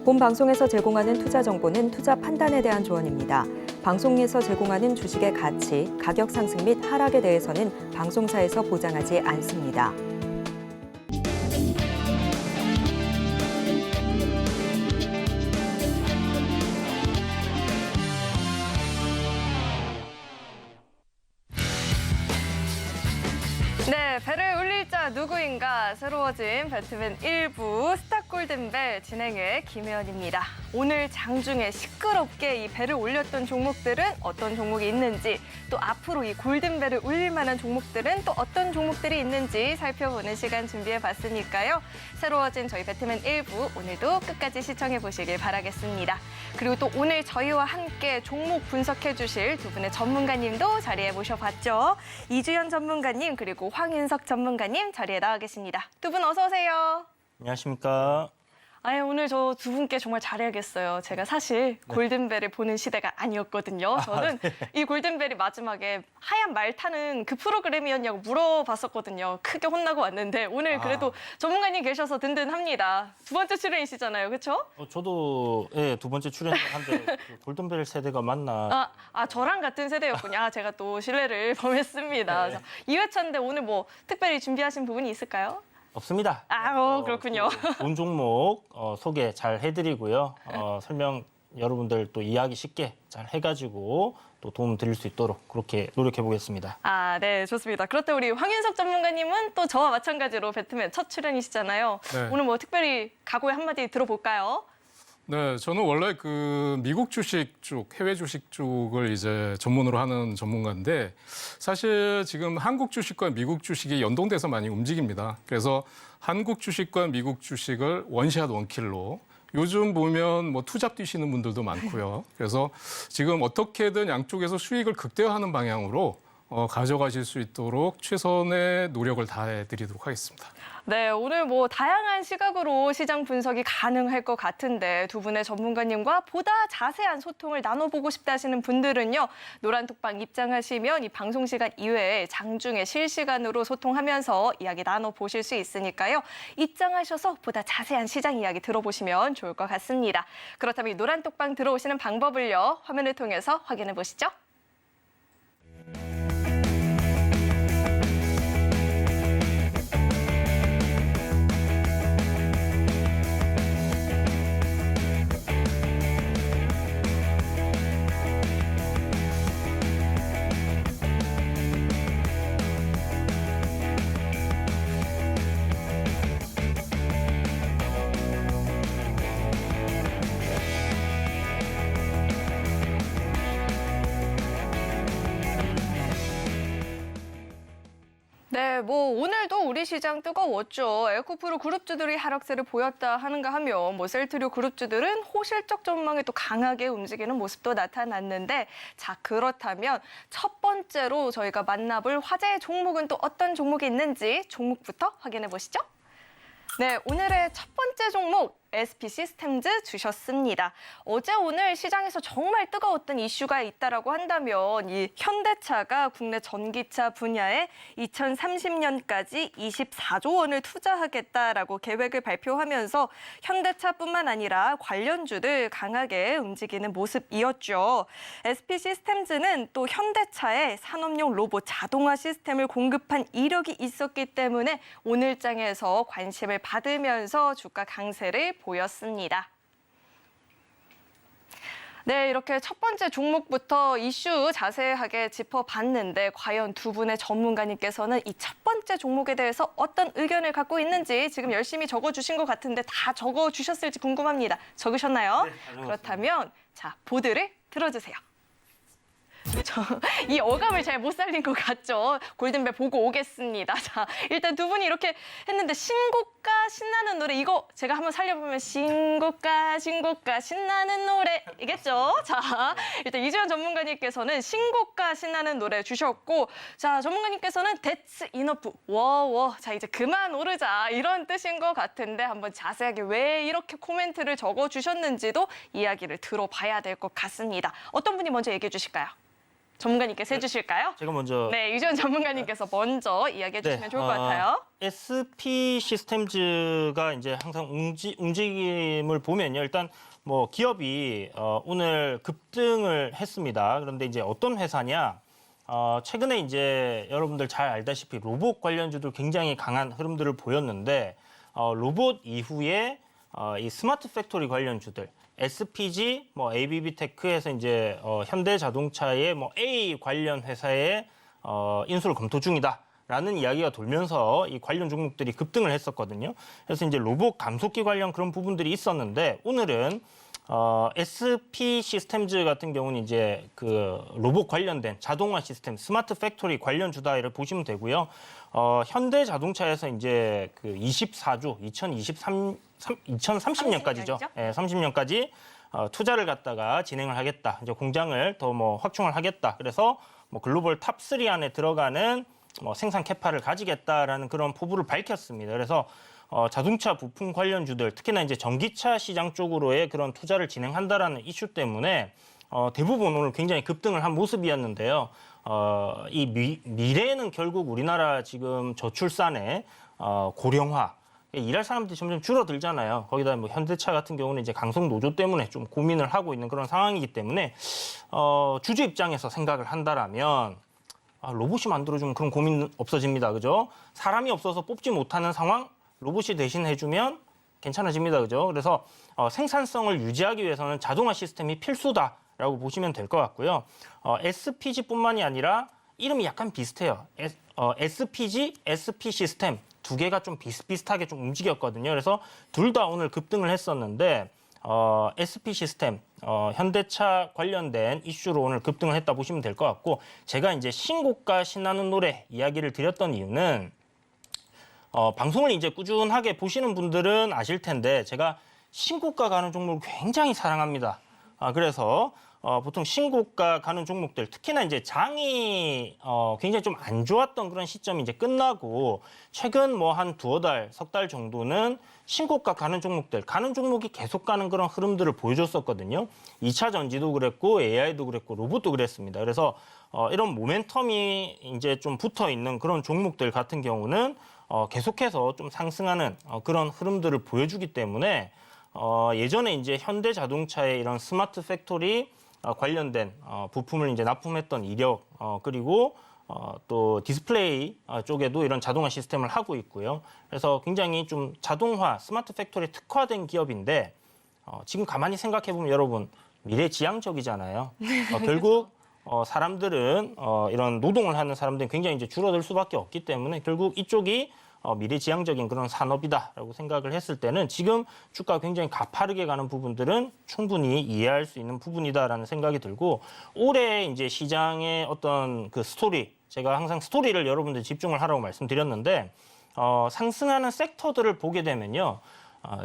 본 방송에서 제공하는 투자 정보는 투자 판단에 대한 조언입니다. 방송에서 제공하는 주식의 가치, 가격 상승 및 하락에 대해서는 방송사에서 보장하지 않습니다. 네, 배를 울릴 자 누구인가 새로워진 배트맨 1부 스타 골든벨 진행의 김혜연입니다. 오늘 장중에 시끄럽게 이 배를 올렸던 종목들은 어떤 종목이 있는지, 또 앞으로 이 골든벨을 울릴 만한 종목들은 또 어떤 종목들이 있는지 살펴보는 시간 준비해봤으니까요. 새로워진 저희 배트맨 1부 오늘도 끝까지 시청해 보시길 바라겠습니다. 그리고 또 오늘 저희와 함께 종목 분석해 주실 두 분의 전문가님도 자리에 모셔봤죠. 이주연 전문가님 그리고 황윤석 전문가님 자리에 나와 계십니다. 두 분 어서 오세요. 안녕하십니까. 아유, 오늘 저 두 분께 정말 잘해야겠어요. 제가 사실 골든벨을 보는 시대가 아니었거든요. 저는 이 골든벨이 마지막에 하얀 말 타는 그 프로그램이었냐고 물어봤었거든요. 크게 혼나고 왔는데 오늘 그래도 전문가님 계셔서 든든합니다. 두 번째 출연이시잖아요. 그렇죠? 저도 두 번째 출연한데 그 골든벨 세대가 맞나? 저랑 같은 세대였군요. 제가 또 신뢰를 범했습니다. 네. 2회차인데 오늘 뭐 특별히 준비하신 부분이 있을까요? 없습니다. 그렇군요. 본 종목 소개 잘 해드리고요. 설명 여러분들 또 이해하기 쉽게 잘 해가지고 또 도움 드릴 수 있도록 그렇게 노력해 보겠습니다. 네, 좋습니다. 그렇다면 우리 황윤석 전문가님은 또 저와 마찬가지로 배트맨 첫 출연이시잖아요. 네. 오늘 뭐 특별히 각오의 한마디 들어볼까요? 네, 저는 원래 그 미국 주식 쪽, 해외 주식 쪽을 이제 전문으로 하는 전문가인데 사실 지금 한국 주식과 미국 주식이 연동돼서 많이 움직입니다. 그래서 한국 주식과 미국 주식을 원샷 원킬로 요즘 보면 뭐 투잡 뛰시는 분들도 많고요. 그래서 지금 어떻게든 양쪽에서 수익을 극대화하는 방향으로 가져가실 수 있도록 최선의 노력을 다해드리도록 하겠습니다. 네, 오늘 뭐 다양한 시각으로 시장 분석이 가능할 것 같은데 두 분의 전문가님과 보다 자세한 소통을 나눠보고 싶다 하시는 분들은요. 노란톡방 입장하시면 이 방송 시간 이외에 장중에 실시간으로 소통하면서 이야기 나눠보실 수 있으니까요. 입장하셔서 보다 자세한 시장 이야기 들어보시면 좋을 것 같습니다. 그렇다면 이 노란톡방 들어오시는 방법을요. 화면을 통해서 확인해 보시죠. 네, 뭐 오늘도 우리 시장 뜨거웠죠. 에코프로 그룹주들이 하락세를 보였다 하는가 하면 뭐 셀트리오 그룹주들은 호실적 전망에 또 강하게 움직이는 모습도 나타났는데, 자, 그렇다면 첫 번째로 저희가 만나볼 화제의 종목은 또 어떤 종목이 있는지 종목부터 확인해 보시죠. 네, 오늘의 첫 번째 종목 SP 시스템즈 주셨습니다. 어제 오늘 시장에서 정말 뜨거웠던 이슈가 있다라고 한다면 이 현대차가 국내 전기차 분야에 2030년까지 24조 원을 투자하겠다라고 계획을 발표하면서 현대차뿐만 아니라 관련주들 강하게 움직이는 모습이었죠. SP 시스템즈는 또 현대차에 산업용 로봇 자동화 시스템을 공급한 이력이 있었기 때문에 오늘장에서 관심을 받으면서 주가 강세를 보였습니다. 네, 이렇게 첫 번째 종목부터 이슈 자세하게 짚어봤는데 과연 두 분의 전문가님께서는 이 첫 번째 종목에 대해서 어떤 의견을 갖고 있는지 지금 열심히 적어주신 것 같은데 다 적어주셨을지 궁금합니다. 적으셨나요? 네, 그렇다면 자, 보드를 들어주세요. 이 어감을 잘 못 살린 것 같죠? 골든벨 보고 오겠습니다. 자, 일단 두 분이 이렇게 했는데 신고가 신나는 노래, 이거 제가 한번 살려보면 신고가 신나는 노래이겠죠? 자, 일단 이주연 전문가님께서는 신고가 신나는 노래 주셨고, 자, 전문가님께서는 That's enough, 워워, 자, 이제 그만 오르자, 이런 뜻인 것 같은데 한번 자세하게 왜 이렇게 코멘트를 적어주셨는지도 이야기를 들어봐야 될 것 같습니다. 어떤 분이 먼저 얘기해 주실까요? 전문가님께서 해주실까요? 제가 먼저 네, 이주연 전문가님께서 먼저 이야기해 주시면 좋을 것 같아요. SP 시스템즈가 이제 항상 움직임을 보면요. 일단 뭐 기업이 오늘 급등을 했습니다. 그런데 이제 어떤 회사냐? 최근에 이제 여러분들 잘 알다시피 로봇 관련주도 굉장히 강한 흐름들을 보였는데 로봇 이후에 이 스마트 팩토리 관련주들 SPG, 뭐 ABB테크에서 이제 현대자동차의 뭐 A 관련 회사의 인수를 검토 중이다라는 이야기가 돌면서 이 관련 종목들이 급등을 했었거든요. 그래서 이제 로봇 감속기 관련 그런 부분들이 있었는데 오늘은 SP 시스템즈 같은 경우는 이제 그 로봇 관련된 자동화 시스템, 스마트 팩토리 관련 주다를 보시면 되고요. 현대자동차에서 이제 그 24조 2030년까지죠. 예, 30년까지 투자를 갖다가 진행을 하겠다. 이제 공장을 더 뭐 확충을 하겠다. 그래서 뭐 글로벌 탑3 안에 들어가는 뭐 생산 캐파를 가지겠다라는 그런 포부를 밝혔습니다. 그래서 자동차 부품 관련주들, 특히나 이제 전기차 시장 쪽으로의 그런 투자를 진행한다라는 이슈 때문에 대부분 오늘 굉장히 급등을 한 모습이었는데요. 이 미래에는 결국 우리나라 지금 저출산의 고령화, 일할 사람들이 점점 줄어들잖아요. 거기다 뭐 현대차 같은 경우는 이제 강성 노조 때문에 좀 고민을 하고 있는 그런 상황이기 때문에 주주 입장에서 생각을 한다라면 로봇이 만들어주면 그런 고민 없어집니다. 그죠? 사람이 없어서 뽑지 못하는 상황, 로봇이 대신 해주면 괜찮아집니다. 그죠? 그래서 생산성을 유지하기 위해서는 자동화 시스템이 필수다라고 보시면 될 것 같고요. SPG뿐만이 아니라 이름이 약간 비슷해요. SPG, SP 시스템 두 개가 좀 비슷비슷하게 좀 움직였거든요. 그래서 둘 다 오늘 급등을 했었는데 SP 시스템, 현대차 관련된 이슈로 오늘 급등을 했다 보시면 될 것 같고 제가 이제 신고가 신나는 노래 이야기를 드렸던 이유는 방송을 이제 꾸준하게 보시는 분들은 아실 텐데 제가 신고가 가는 종목을 굉장히 사랑합니다. 그래서 보통 신고가 가는 종목들 특히나 이제 장이 굉장히 좀 안 좋았던 그런 시점이 이제 끝나고 최근 뭐 한 두어 달, 석 달 정도는 신고가 가는 종목들, 가는 종목이 계속 가는 그런 흐름들을 보여줬었거든요. 2차 전지도 그랬고 AI도 그랬고 로봇도 그랬습니다. 그래서 이런 모멘텀이 이제 좀 붙어 있는 그런 종목들 같은 경우는 계속해서 좀 상승하는 그런 흐름들을 보여주기 때문에 예전에 이제 현대자동차의 이런 스마트 팩토리 관련된 부품을 이제 납품했던 이력 그리고 또 디스플레이 쪽에도 이런 자동화 시스템을 하고 있고요. 그래서 굉장히 좀 자동화 스마트 팩토리 특화된 기업인데 지금 가만히 생각해 보면 여러분 미래지향적이잖아요. 결국 사람들은 이런 노동을 하는 사람들은 굉장히 이제 줄어들 수밖에 없기 때문에 결국 이쪽이 미래지향적인 그런 산업이다라고 생각을 했을 때는 지금 주가가 굉장히 가파르게 가는 부분들은 충분히 이해할 수 있는 부분이다라는 생각이 들고 올해 이제 시장의 어떤 그 스토리 제가 항상 스토리를 여러분들 집중을 하라고 말씀드렸는데 상승하는 섹터들을 보게 되면요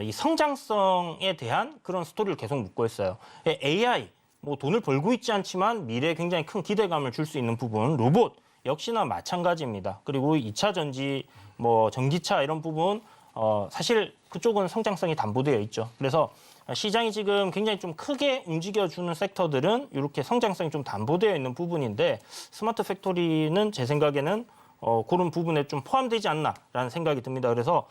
이 성장성에 대한 그런 스토리를 계속 묻고 있어요. AI 뭐 돈을 벌고 있지 않지만 미래에 굉장히 큰 기대감을 줄 수 있는 부분 로봇 역시나 마찬가지입니다. 그리고 2차 전지, 뭐 전기차 이런 부분 사실 그쪽은 성장성이 담보되어 있죠. 그래서 시장이 지금 굉장히 좀 크게 움직여주는 섹터들은 이렇게 성장성이 좀 담보되어 있는 부분인데 스마트 팩토리는 제 생각에는 그런 부분에 좀 포함되지 않나라는 생각이 듭니다. 그래서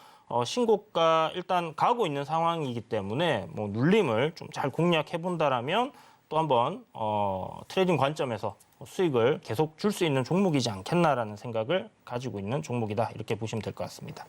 신고가 일단 가고 있는 상황이기 때문에 뭐 눌림을 좀 잘 공략해 본다라면 또 한번 트레이딩 관점에서 수익을 계속 줄 수 있는 종목이지 않겠나라는 생각을 가지고 있는 종목이다. 이렇게 보시면 될 것 같습니다.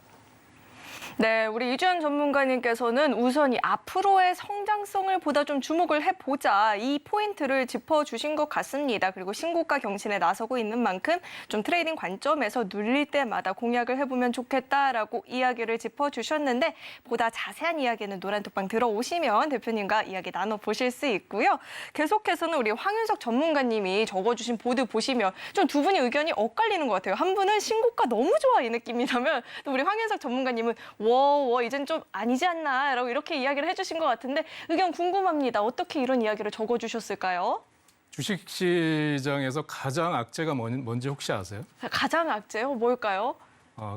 네, 우리 이주연 전문가님께서는 우선 이 앞으로의 성장성을 보다 좀 주목을 해보자 이 포인트를 짚어주신 것 같습니다. 그리고 신고가 경신에 나서고 있는 만큼 좀 트레이딩 관점에서 눌릴 때마다 공략을 해보면 좋겠다라고 이야기를 짚어주셨는데 보다 자세한 이야기는 노란톡방 들어오시면 대표님과 이야기 나눠보실 수 있고요. 계속해서는 우리 황윤석 전문가님이 적어주신 보드 보시면 좀 두 분이 의견이 엇갈리는 것 같아요. 한 분은 신고가 너무 좋아 이 느낌이라면 또 우리 황윤석 전문가님은 이젠 좀 아니지 않나 라고 이렇게 이야기를 해주신 것 같은데 의견 궁금합니다. 어떻게 이런 이야기를 적어주셨을까요? 주식시장에서 가장 악재가 뭔지 혹시 아세요? 가장 악재요? 뭘까요?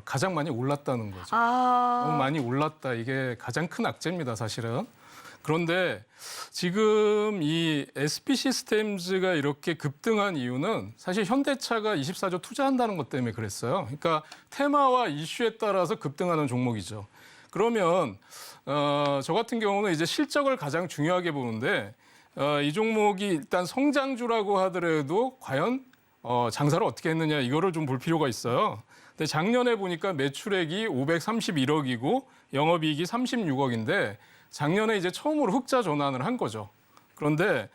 가장 많이 올랐다는 거죠. 너무 많이 올랐다. 이게 가장 큰 악재입니다, 사실은. 그런데 지금 이 SP 시스템즈가 이렇게 급등한 이유는 사실 현대차가 24조 투자한다는 것 때문에 그랬어요. 그러니까 테마와 이슈에 따라서 급등하는 종목이죠. 그러면 저 같은 경우는 이제 실적을 가장 중요하게 보는데 이 종목이 일단 성장주라고 하더라도 과연 장사를 어떻게 했느냐 이거를 좀 볼 필요가 있어요. 근데 작년에 보니까 매출액이 531억이고 영업이익이 36억인데 작년에 이제 처음으로 흑자 전환을 한 거죠. 그런데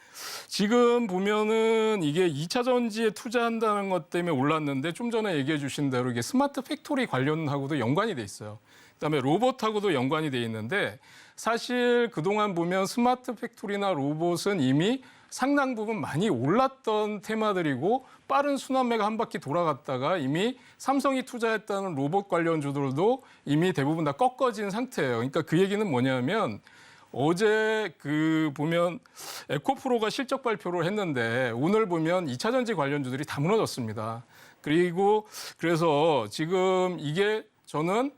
지금 보면은 이게 2차 전지에 투자한다는 것 때문에 올랐는데 좀 전에 얘기해 주신 대로 이게 스마트 팩토리 관련하고도 연관이 돼 있어요. 그다음에 로봇하고도 연관이 돼 있는데 사실 그동안 보면 스마트 팩토리나 로봇은 이미 상당 부분 많이 올랐던 테마들이고 빠른 순환매가 한 바퀴 돌아갔다가 이미 삼성이 투자했다는 로봇 관련주들도 이미 대부분 다 꺾어진 상태예요. 그러니까 그 얘기는 뭐냐면 어제 그 보면 에코프로가 실적 발표를 했는데 오늘 보면 2차 전지 관련주들이 다 무너졌습니다. 그리고 그래서 지금 이게 저는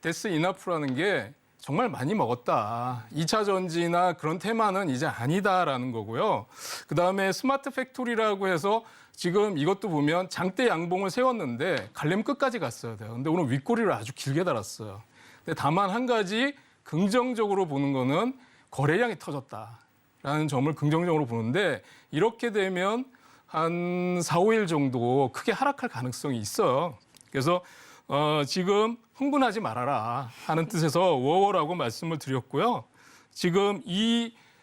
데스 이나프라는 게 정말 많이 먹었다. 2차 전지나 그런 테마는 이제 아니다라는 거고요. 그다음에 스마트 팩토리라고 해서 지금 이것도 보면 장대 양봉을 세웠는데 가려면 끝까지 갔어야 돼요. 근데 오늘 윗꼬리를 아주 길게 달았어요. 근데 다만 한 가지 긍정적으로 보는 거는 거래량이 터졌다라는 점을 긍정적으로 보는데 이렇게 되면 한 4, 5일 정도 크게 하락할 가능성이 있어요. 그래서 지금 흥분하지 말아라 하는 뜻에서 워워라고 말씀을 드렸고요. 지금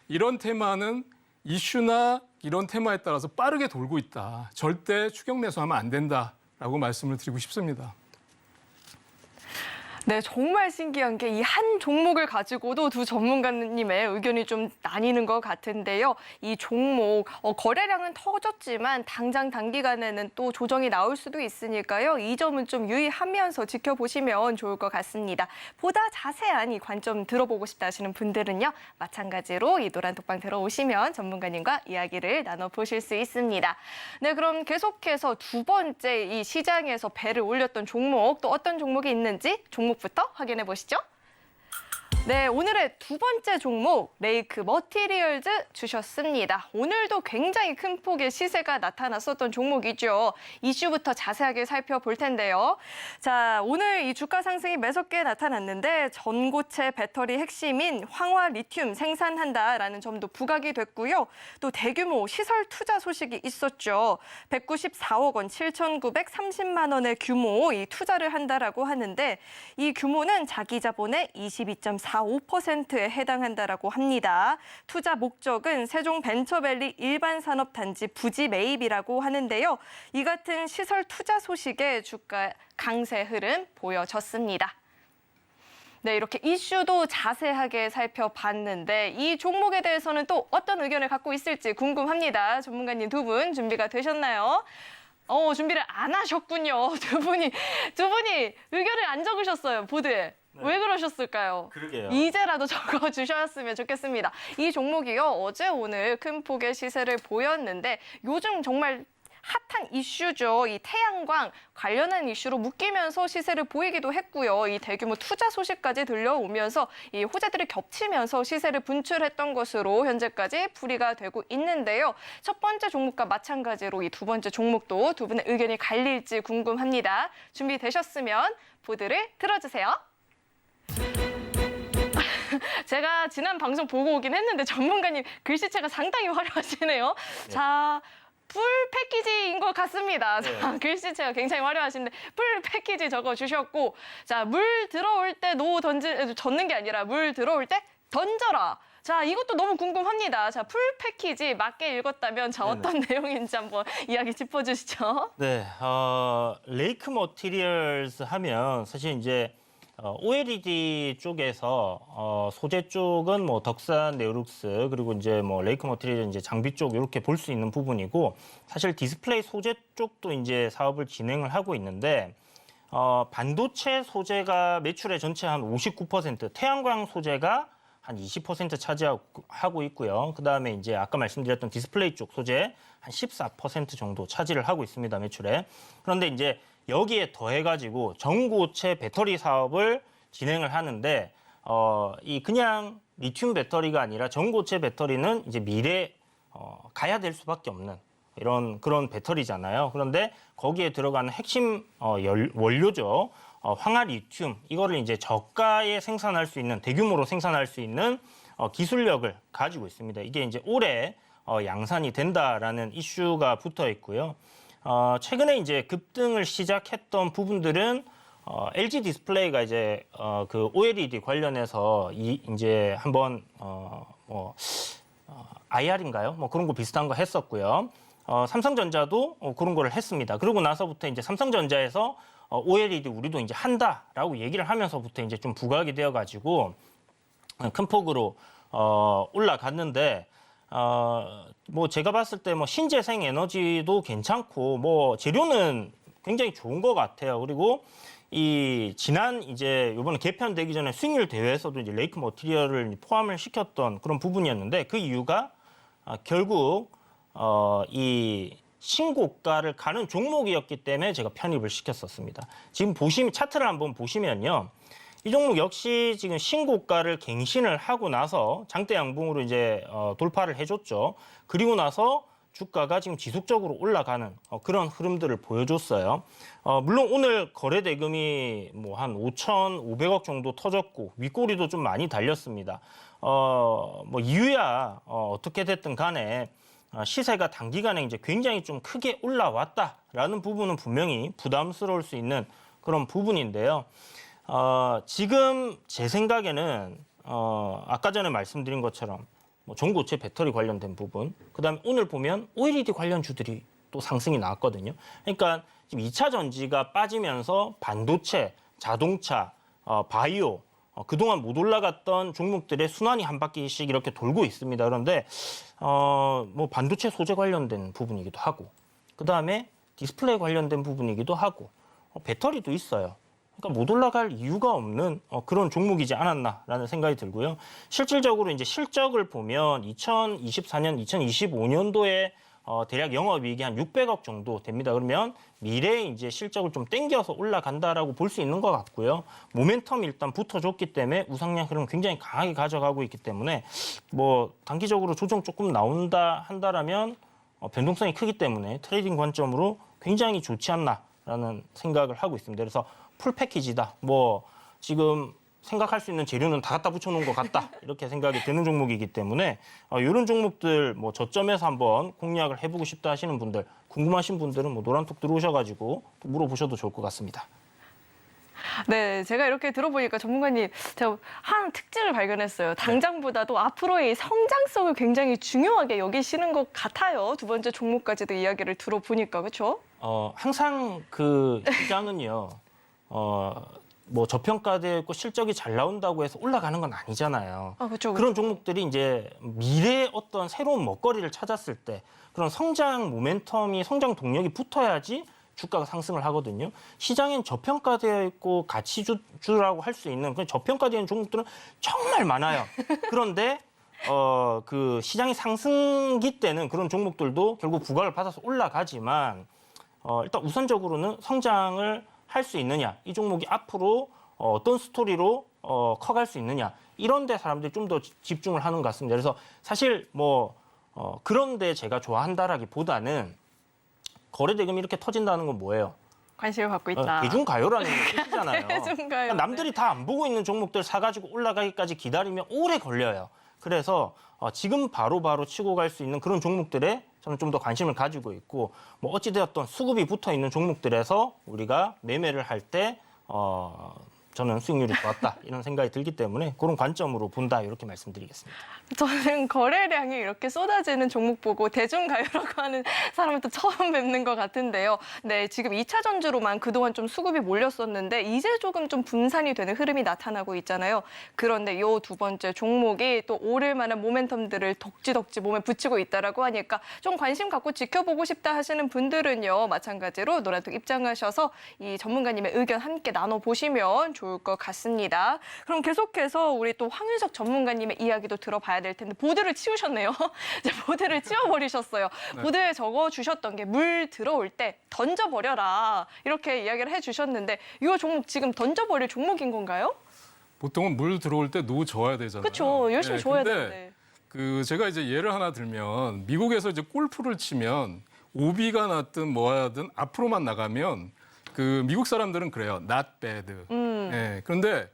이런 테마는 이슈나 이런 테마에 따라서 빠르게 돌고 있다. 절대 추격 매수하면 안 된다라고 말씀을 드리고 싶습니다. 네, 정말 신기한 게 이 한 종목을 가지고도 두 전문가님의 의견이 좀 나뉘는 것 같은데요. 이 종목 거래량은 터졌지만 당장 단기간에는 또 조정이 나올 수도 있으니까요. 이 점은 좀 유의하면서 지켜보시면 좋을 것 같습니다. 보다 자세한 이 관점 들어보고 싶다 하시는 분들은요. 마찬가지로 이 노란톡방 들어오시면 전문가님과 이야기를 나눠보실 수 있습니다. 네, 그럼 계속해서 두 번째 이 시장에서 배를 올렸던 종목 또 어떤 종목이 있는지 종목부터 확인해 보시죠. 네, 오늘의 두 번째 종목 레이크 머티리얼즈 주셨습니다. 오늘도 굉장히 큰 폭의 시세가 나타났었던 종목이죠. 이슈부터 자세하게 살펴볼 텐데요. 자, 오늘 이 주가 상승이 매섭게 나타났는데 전고체 배터리 핵심인 황화 리튬 생산한다라는 점도 부각이 됐고요. 또 대규모 시설 투자 소식이 있었죠. 194억 원, 7,930만 원의 규모 이 투자를 한다라고 하는데 이 규모는 자기 자본의 22.45%에 해당한다라고 합니다. 투자 목적은 세종 벤처밸리 일반산업단지 부지 매입이라고 하는데요. 이 같은 시설 투자 소식에 주가 강세 흐름 보여졌습니다. 네, 이렇게 이슈도 자세하게 살펴봤는데 이 종목에 대해서는 또 어떤 의견을 갖고 있을지 궁금합니다. 전문가님 두 분 준비가 되셨나요? 준비를 안 하셨군요. 두 분이 의견을 안 적으셨어요, 보드에. 네. 왜 그러셨을까요? 그러게요. 이제라도 적어주셨으면 좋겠습니다. 이 종목이요, 어제 오늘 큰 폭의 시세를 보였는데 요즘 정말 핫한 이슈죠. 이 태양광 관련한 이슈로 묶이면서 시세를 보이기도 했고요. 이 대규모 투자 소식까지 들려오면서 이 호재들이 겹치면서 시세를 분출했던 것으로 현재까지 풀이가 되고 있는데요. 첫 번째 종목과 마찬가지로 이 두 번째 종목도 두 분의 의견이 갈릴지 궁금합니다. 준비되셨으면 보드를 들어주세요. 제가 지난 방송 보고 오긴 했는데 전문가님 글씨체가 상당히 화려하시네요. 네. 자, 풀 패키지인 것 같습니다. 네. 자, 글씨체가 굉장히 화려하신데 풀 패키지 적어주셨고, 자, 물 들어올 때 젓는 게 아니라 물 들어올 때 던져라. 자, 이것도 너무 궁금합니다. 자, 풀 패키지 맞게 읽었다면 자, 어떤 내용인지 한번 이야기 짚어주시죠. 네, 레이크 머티리얼스 하면 사실 이제 OLED 쪽에서 소재 쪽은 뭐 덕산, 네오룩스 그리고 이제 뭐 레이크 머티리얼 이제 장비 쪽 이렇게 볼 수 있는 부분이고 사실 디스플레이 소재 쪽도 이제 사업을 진행을 하고 있는데 반도체 소재가 매출의 전체 한 59%, 태양광 소재가 한 20% 차지하고 있고요. 그다음에 이제 아까 말씀드렸던 디스플레이 쪽 소재 한 14% 정도 차지를 하고 있습니다, 매출에. 그런데 이제 여기에 더해가지고 전고체 배터리 사업을 진행을 하는데 이 그냥 리튬 배터리가 아니라 전고체 배터리는 이제 미래에 가야 될 수밖에 없는 그런 배터리잖아요. 그런데 거기에 들어가는 핵심 원료죠. 황화 리튬 이거를 이제 저가에 생산할 수 있는 대규모로 생산할 수 있는 기술력을 가지고 있습니다. 이게 이제 올해 양산이 된다라는 이슈가 붙어 있고요. 최근에 이제 급등을 시작했던 부분들은 LG 디스플레이가 이제 그 OLED 관련해서 이제 한번 IR인가요? 뭐 그런 거 비슷한 거 했었고요. 삼성전자도 그런 거를 했습니다. 그러고 나서부터 이제 삼성전자에서 OLED 우리도 이제 한다라고 얘기를 하면서부터 이제 좀 부각이 되어가지고 큰 폭으로 올라갔는데 뭐 제가 봤을 때 뭐 신재생 에너지도 괜찮고 뭐 재료는 굉장히 좋은 것 같아요. 그리고 이 지난 이제 이번에 개편되기 전에 수익률 대회에서도 이제 레이크 머티리얼을 포함을 시켰던 그런 부분이었는데 그 이유가 결국 이 신고가를 가는 종목이었기 때문에 제가 편입을 시켰었습니다. 지금 차트를 한번 보시면요. 이 종목 역시 지금 신고가를 갱신을 하고 나서 장대 양봉으로 이제 돌파를 해줬죠. 그리고 나서 주가가 지금 지속적으로 올라가는 그런 흐름들을 보여줬어요. 물론 오늘 거래 대금이 뭐 한 5,500억 정도 터졌고 윗꼬리도 좀 많이 달렸습니다. 뭐 이유야 어떻게 됐든 간에 시세가 단기간에 이제 굉장히 좀 크게 올라왔다라는 부분은 분명히 부담스러울 수 있는 그런 부분인데요. 지금 제 생각에는 아까 전에 말씀드린 것처럼 뭐 전고체 배터리 관련된 부분, 그다음에 오늘 보면 OLED 관련주들이 또 상승이 나왔거든요. 그러니까 지금 2차 전지가 빠지면서 반도체, 자동차, 바이오 그동안 못 올라갔던 종목들의 순환이 한 바퀴씩 이렇게 돌고 있습니다. 그런데 뭐 반도체 소재 관련된 부분이기도 하고, 그다음에 디스플레이 관련된 부분이기도 하고, 배터리도 있어요. 그러니까 못 올라갈 이유가 없는 그런 종목이지 않았나라는 생각이 들고요. 실질적으로 이제 실적을 보면 2024년, 2025년도에 대략 영업이익이 한 600억 정도 됩니다. 그러면 미래에 이제 실적을 좀 땡겨서 올라간다라고 볼 수 있는 것 같고요. 모멘텀이 일단 붙어줬기 때문에 우상향 흐름 굉장히 강하게 가져가고 있기 때문에 뭐 단기적으로 조정 조금 나온다 한다라면 변동성이 크기 때문에 트레이딩 관점으로 굉장히 좋지 않나라는 생각을 하고 있습니다. 그래서 풀 패키지다. 뭐 지금 생각할 수 있는 재료는 다 갖다 붙여놓은 것 같다. 이렇게 생각이 드는 종목이기 때문에 이런 종목들 뭐 저점에서 한번 공략을 해보고 싶다 하시는 분들, 궁금하신 분들은 뭐 노란톡 들어오셔가지고 또 물어보셔도 좋을 것 같습니다. 네, 제가 이렇게 들어보니까 전문가님, 제가 한 특징을 발견했어요. 당장보다도 앞으로의 성장성을 굉장히 중요하게 여기시는 것 같아요. 두 번째 종목까지도 이야기를 들어보니까, 그렇죠? 항상 그 시장은요. 뭐 저평가되어 있고 실적이 잘 나온다고 해서 올라가는 건 아니잖아요. 그렇죠. 그런 종목들이 이제 미래의 어떤 새로운 먹거리를 찾았을 때 그런 성장 모멘텀이 성장 동력이 붙어야지 주가가 상승을 하거든요. 시장엔 저평가되어 있고 가치주라고 할 수 있는 그런 저평가되는 종목들은 정말 많아요. 그런데 그 시장이 상승기 때는 그런 종목들도 결국 부각을 받아서 올라가지만 일단 우선적으로는 성장을 할 수 있느냐, 이 종목이 앞으로 어떤 스토리로 커갈 수 있느냐, 이런 데 사람들이 좀 더 집중을 하는 것 같습니다. 그래서 사실 뭐 그런데 제가 좋아한다라기보다는 거래 대금이 이렇게 터진다는 건 뭐예요? 관심을 갖고 있다. 대중가요라는 뜻이잖아요. 대중가요. 그러니까 남들이 다 안 보고 있는 종목들 사가지고 올라가기까지 기다리면 오래 걸려요. 그래서 지금 바로바로 치고 갈 수 있는 그런 종목들에 저는 좀 더 관심을 가지고 있고, 뭐 어찌되었던 수급이 붙어 있는 종목들에서 우리가 매매를 할 때 저는 수익률이 좋았다 이런 생각이 들기 때문에 그런 관점으로 본다 이렇게 말씀드리겠습니다. 저는 거래량이 이렇게 쏟아지는 종목 보고 대중가요라고 하는 사람은 또 처음 뵙는 것 같은데요. 네, 지금 2차 전지로만 그동안 좀 수급이 몰렸었는데 이제 조금 좀 분산이 되는 흐름이 나타나고 있잖아요. 그런데 요 두 번째 종목이 또 오를 만한 모멘텀들을 덕지덕지 몸에 붙이고 있다라고 하니까 좀 관심 갖고 지켜보고 싶다 하시는 분들은요. 마찬가지로 노란톡 입장하셔서 이 전문가님의 의견 함께 나눠보시면 좋을 것 같습니다. 그럼 계속해서 우리 또 황윤석 전문가님의 이야기도 들어봐야 될 텐데 보드를 치우셨네요. 이제 보드를 치워버리셨어요. 네. 보드에 적어주셨던 게 물 들어올 때 던져버려라 이렇게 이야기를 해주셨는데 이 종목 지금 던져버릴 종목인 건가요? 보통은 물 들어올 때 노져야 되잖아요. 그렇죠. 열심히 줘야 근데 되는데. 제가 이제 예를 하나 들면 미국에서 이제 골프를 치면 오비가 났든 뭐 하든 앞으로만 나가면 미국 사람들은 그래요. not bad. 예, 그런데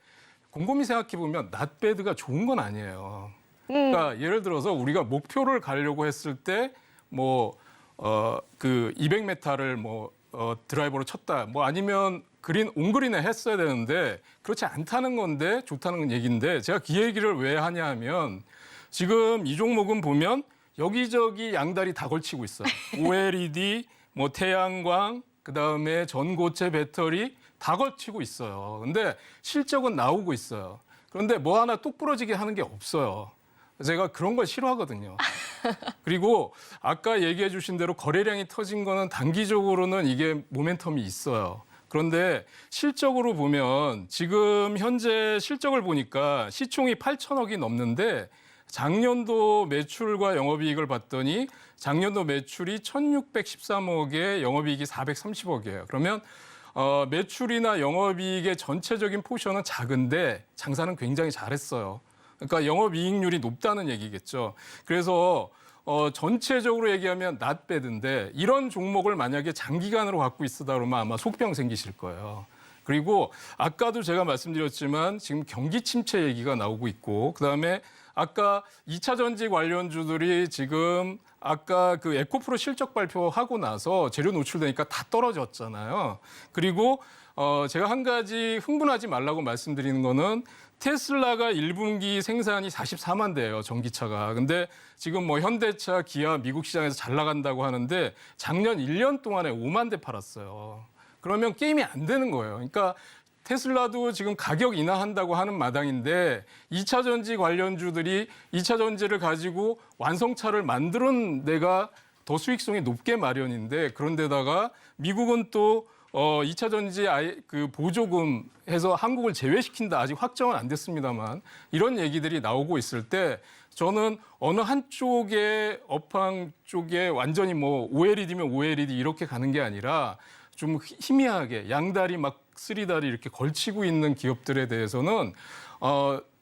곰곰이 생각해 보면 not bad가 좋은 건 아니에요. 그러니까 예를 들어서 우리가 목표를 가려고 했을 때 뭐 200m를 드라이버로 쳤다. 뭐 아니면 온그린에 했어야 되는데 그렇지 않다는 건데 좋다는 얘기인데 제가 이 얘기를 왜 하냐 하면 지금 이 종목은 보면 여기저기 양다리 다 걸치고 있어요. OLED, 뭐 태양광, 그다음에 전고체 배터리 다 걸치고 있어요. 근데 실적은 나오고 있어요. 그런데 뭐 하나 똑 부러지게 하는 게 없어요. 제가 그런 걸 싫어하거든요. 그리고 아까 얘기해 주신 대로 거래량이 터진 거는 단기적으로는 이게 모멘텀이 있어요. 그런데 실적으로 보면 지금 현재 실적을 보니까 시총이 8천억이 넘는데 작년도 매출과 영업이익을 봤더니 작년도 매출이 1,613억에 영업이익이 430억이에요. 그러면 매출이나 영업이익의 전체적인 포션은 작은데 장사는 굉장히 잘했어요. 그러니까 영업이익률이 높다는 얘기겠죠. 그래서 전체적으로 얘기하면 not bad인데 이런 종목을 만약에 장기간으로 갖고 있으다 그러면 아마 속병 생기실 거예요. 그리고 아까도 제가 말씀드렸지만 지금 경기 침체 얘기가 나오고 있고 그다음에 아까 2차 전지 관련주들이 지금 아까 에코프로 실적 발표하고 나서 재료 노출되니까 다 떨어졌잖아요. 그리고 제가 한 가지 흥분하지 말라고 말씀드리는 거는 테슬라가 1분기 생산이 44만 대예요, 전기차가. 근데 지금 현대차, 기아 미국 시장에서 잘 나간다고 하는데 작년 1년 동안에 5만 대 팔았어요. 그러면 게임이 안 되는 거예요. 그러니까 테슬라도 지금 가격 인하한다고 하는 마당인데 2차 전지 관련주들이 2차 전지를 가지고 완성차를 만드는 데가 더 수익성이 높게 마련인데 그런데다가 미국은 또 2차 전지 보조금 해서 한국을 제외시킨다. 아직 확정은 안 됐습니다만 이런 얘기들이 나오고 있을 때 저는 어느 한쪽의 업황 쪽에 완전히 OLED면 OLED 이렇게 가는 게 아니라 좀 희미하게 양다리 쓰리다리 이렇게 걸치고 있는 기업들에 대해서는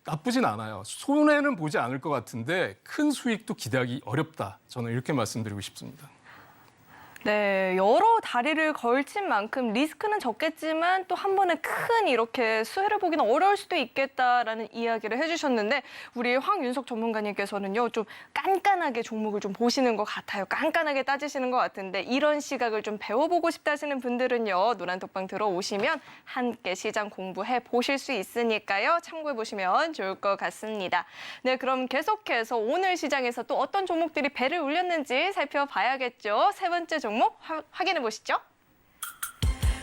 나쁘진 않아요. 손해는 보지 않을 것 같은데 큰 수익도 기대하기 어렵다. 저는 이렇게 말씀드리고 싶습니다. 네, 여러 다리를 걸친 만큼 리스크는 적겠지만 또 한 번에 큰 이렇게 수혜를 보기는 어려울 수도 있겠다라는 이야기를 해주셨는데 우리 황윤석 전문가님께서는요 좀 깐깐하게 종목을 좀 보시는 것 같아요. 깐깐하게 따지시는 것 같은데 이런 시각을 좀 배워보고 싶다 하시는 분들은요 노란톡방 들어오시면 함께 시장 공부해 보실 수 있으니까요 참고해 보시면 좋을 것 같습니다. 네, 그럼 계속해서 오늘 시장에서 또 어떤 종목들이 배를 울렸는지 살펴봐야겠죠. 세 번째 종목 확인해 보시죠.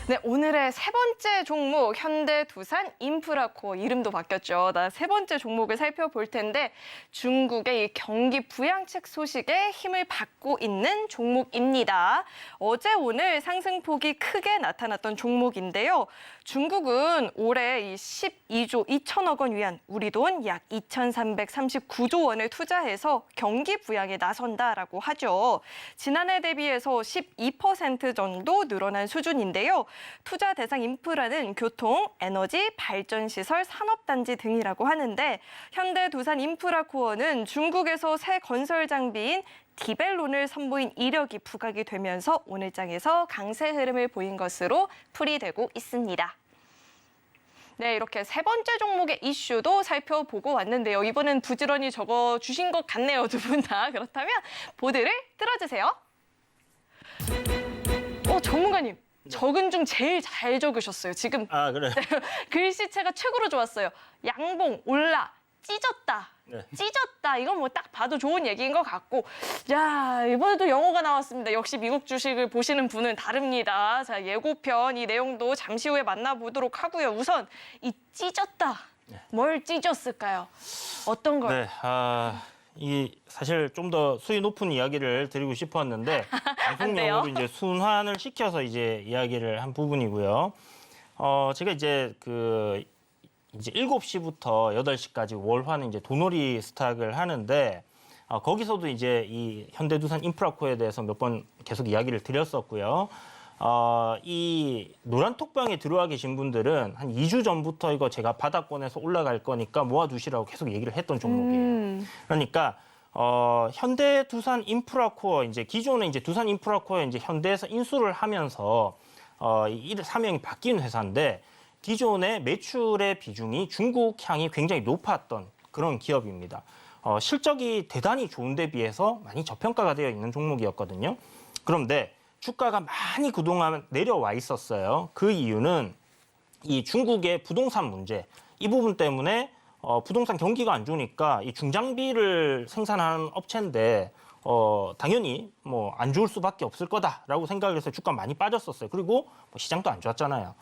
네, 오늘의 세 번째 종목 현대두산 인프라코어 이름도 바뀌었죠. 세 번째 종목을 살펴볼 텐데 중국의 이 경기 부양책 소식에 힘을 받고 있는 종목입니다. 어제 오늘 상승폭이 크게 나타났던 종목인데요. 중국은 올해 이 12조 2천억 원 위안 우리 돈 약 2,339조 원을 투자해서 경기 부양에 나선다라고 하죠. 지난해 대비해서 12% 정도 늘어난 수준인데요. 투자 대상 인프라는 교통, 에너지, 발전시설, 산업단지 등이라고 하는데 현대두산 인프라코어는 중국에서 새 건설 장비인 디벨론을 선보인 이력이 부각이 되면서 오늘 장에서 강세 흐름을 보인 것으로 풀이되고 있습니다. 네, 이렇게 세 번째 종목의 이슈도 살펴보고 왔는데요. 이번엔 부지런히 적어주신 것 같네요, 두 분 다. 그렇다면 보드를 틀어주세요. 전문가님. 적은 중 제일 잘 적으셨어요. 지금 그래요? 글씨체가 최고로 좋았어요. 양봉, 올라, 찢었다. 네. 찢었다. 이건 딱 봐도 좋은 얘기인 것 같고. 야, 이번에도 영어가 나왔습니다. 역시 미국 주식을 보시는 분은 다릅니다. 자, 예고편 이 내용도 잠시 후에 만나보도록 하고요. 우선 이 찢었다. 뭘 찢었을까요? 어떤 걸? 네, 사실 좀 더 수위 높은 이야기를 드리고 싶었는데 방송용으로 이제 순환을 시켜서 이제 이야기를 한 부분이고요. 제가 이제 7시부터 8시까지 월화는 이제 도놀이 스탁을 하는데 거기서도 이제 이 현대두산 인프라코에 대해서 몇 번 계속 이야기를 드렸었고요. 이 노란 톡방에 들어와 계신 분들은 한 2주 전부터 이거 제가 바닥권에서 올라갈 거니까 모아두시라고 계속 얘기를 했던 종목이에요. 그러니까 현대 두산 인프라코어 이제 기존에 이제 두산 인프라코어 이제 현대에서 인수를 하면서 이 사명이 바뀐 회사인데 기존의 매출의 비중이 중국 향이 굉장히 높았던 그런 기업입니다. 실적이 대단히 좋은데 비해서 많이 저평가가 되어 있는 종목이었거든요. 그런데 주가가 많이 그동안 내려와 있었어요. 그 이유는 이 중국의 부동산 문제, 이 부분 때문에 부동산 경기가 안 좋으니까 이 중장비를 생산하는 업체인데 당연히 뭐 안 좋을 수밖에 없을 거다라고 생각을 해서 주가 많이 빠졌었어요. 그리고 뭐 시장도 안 좋았잖아요.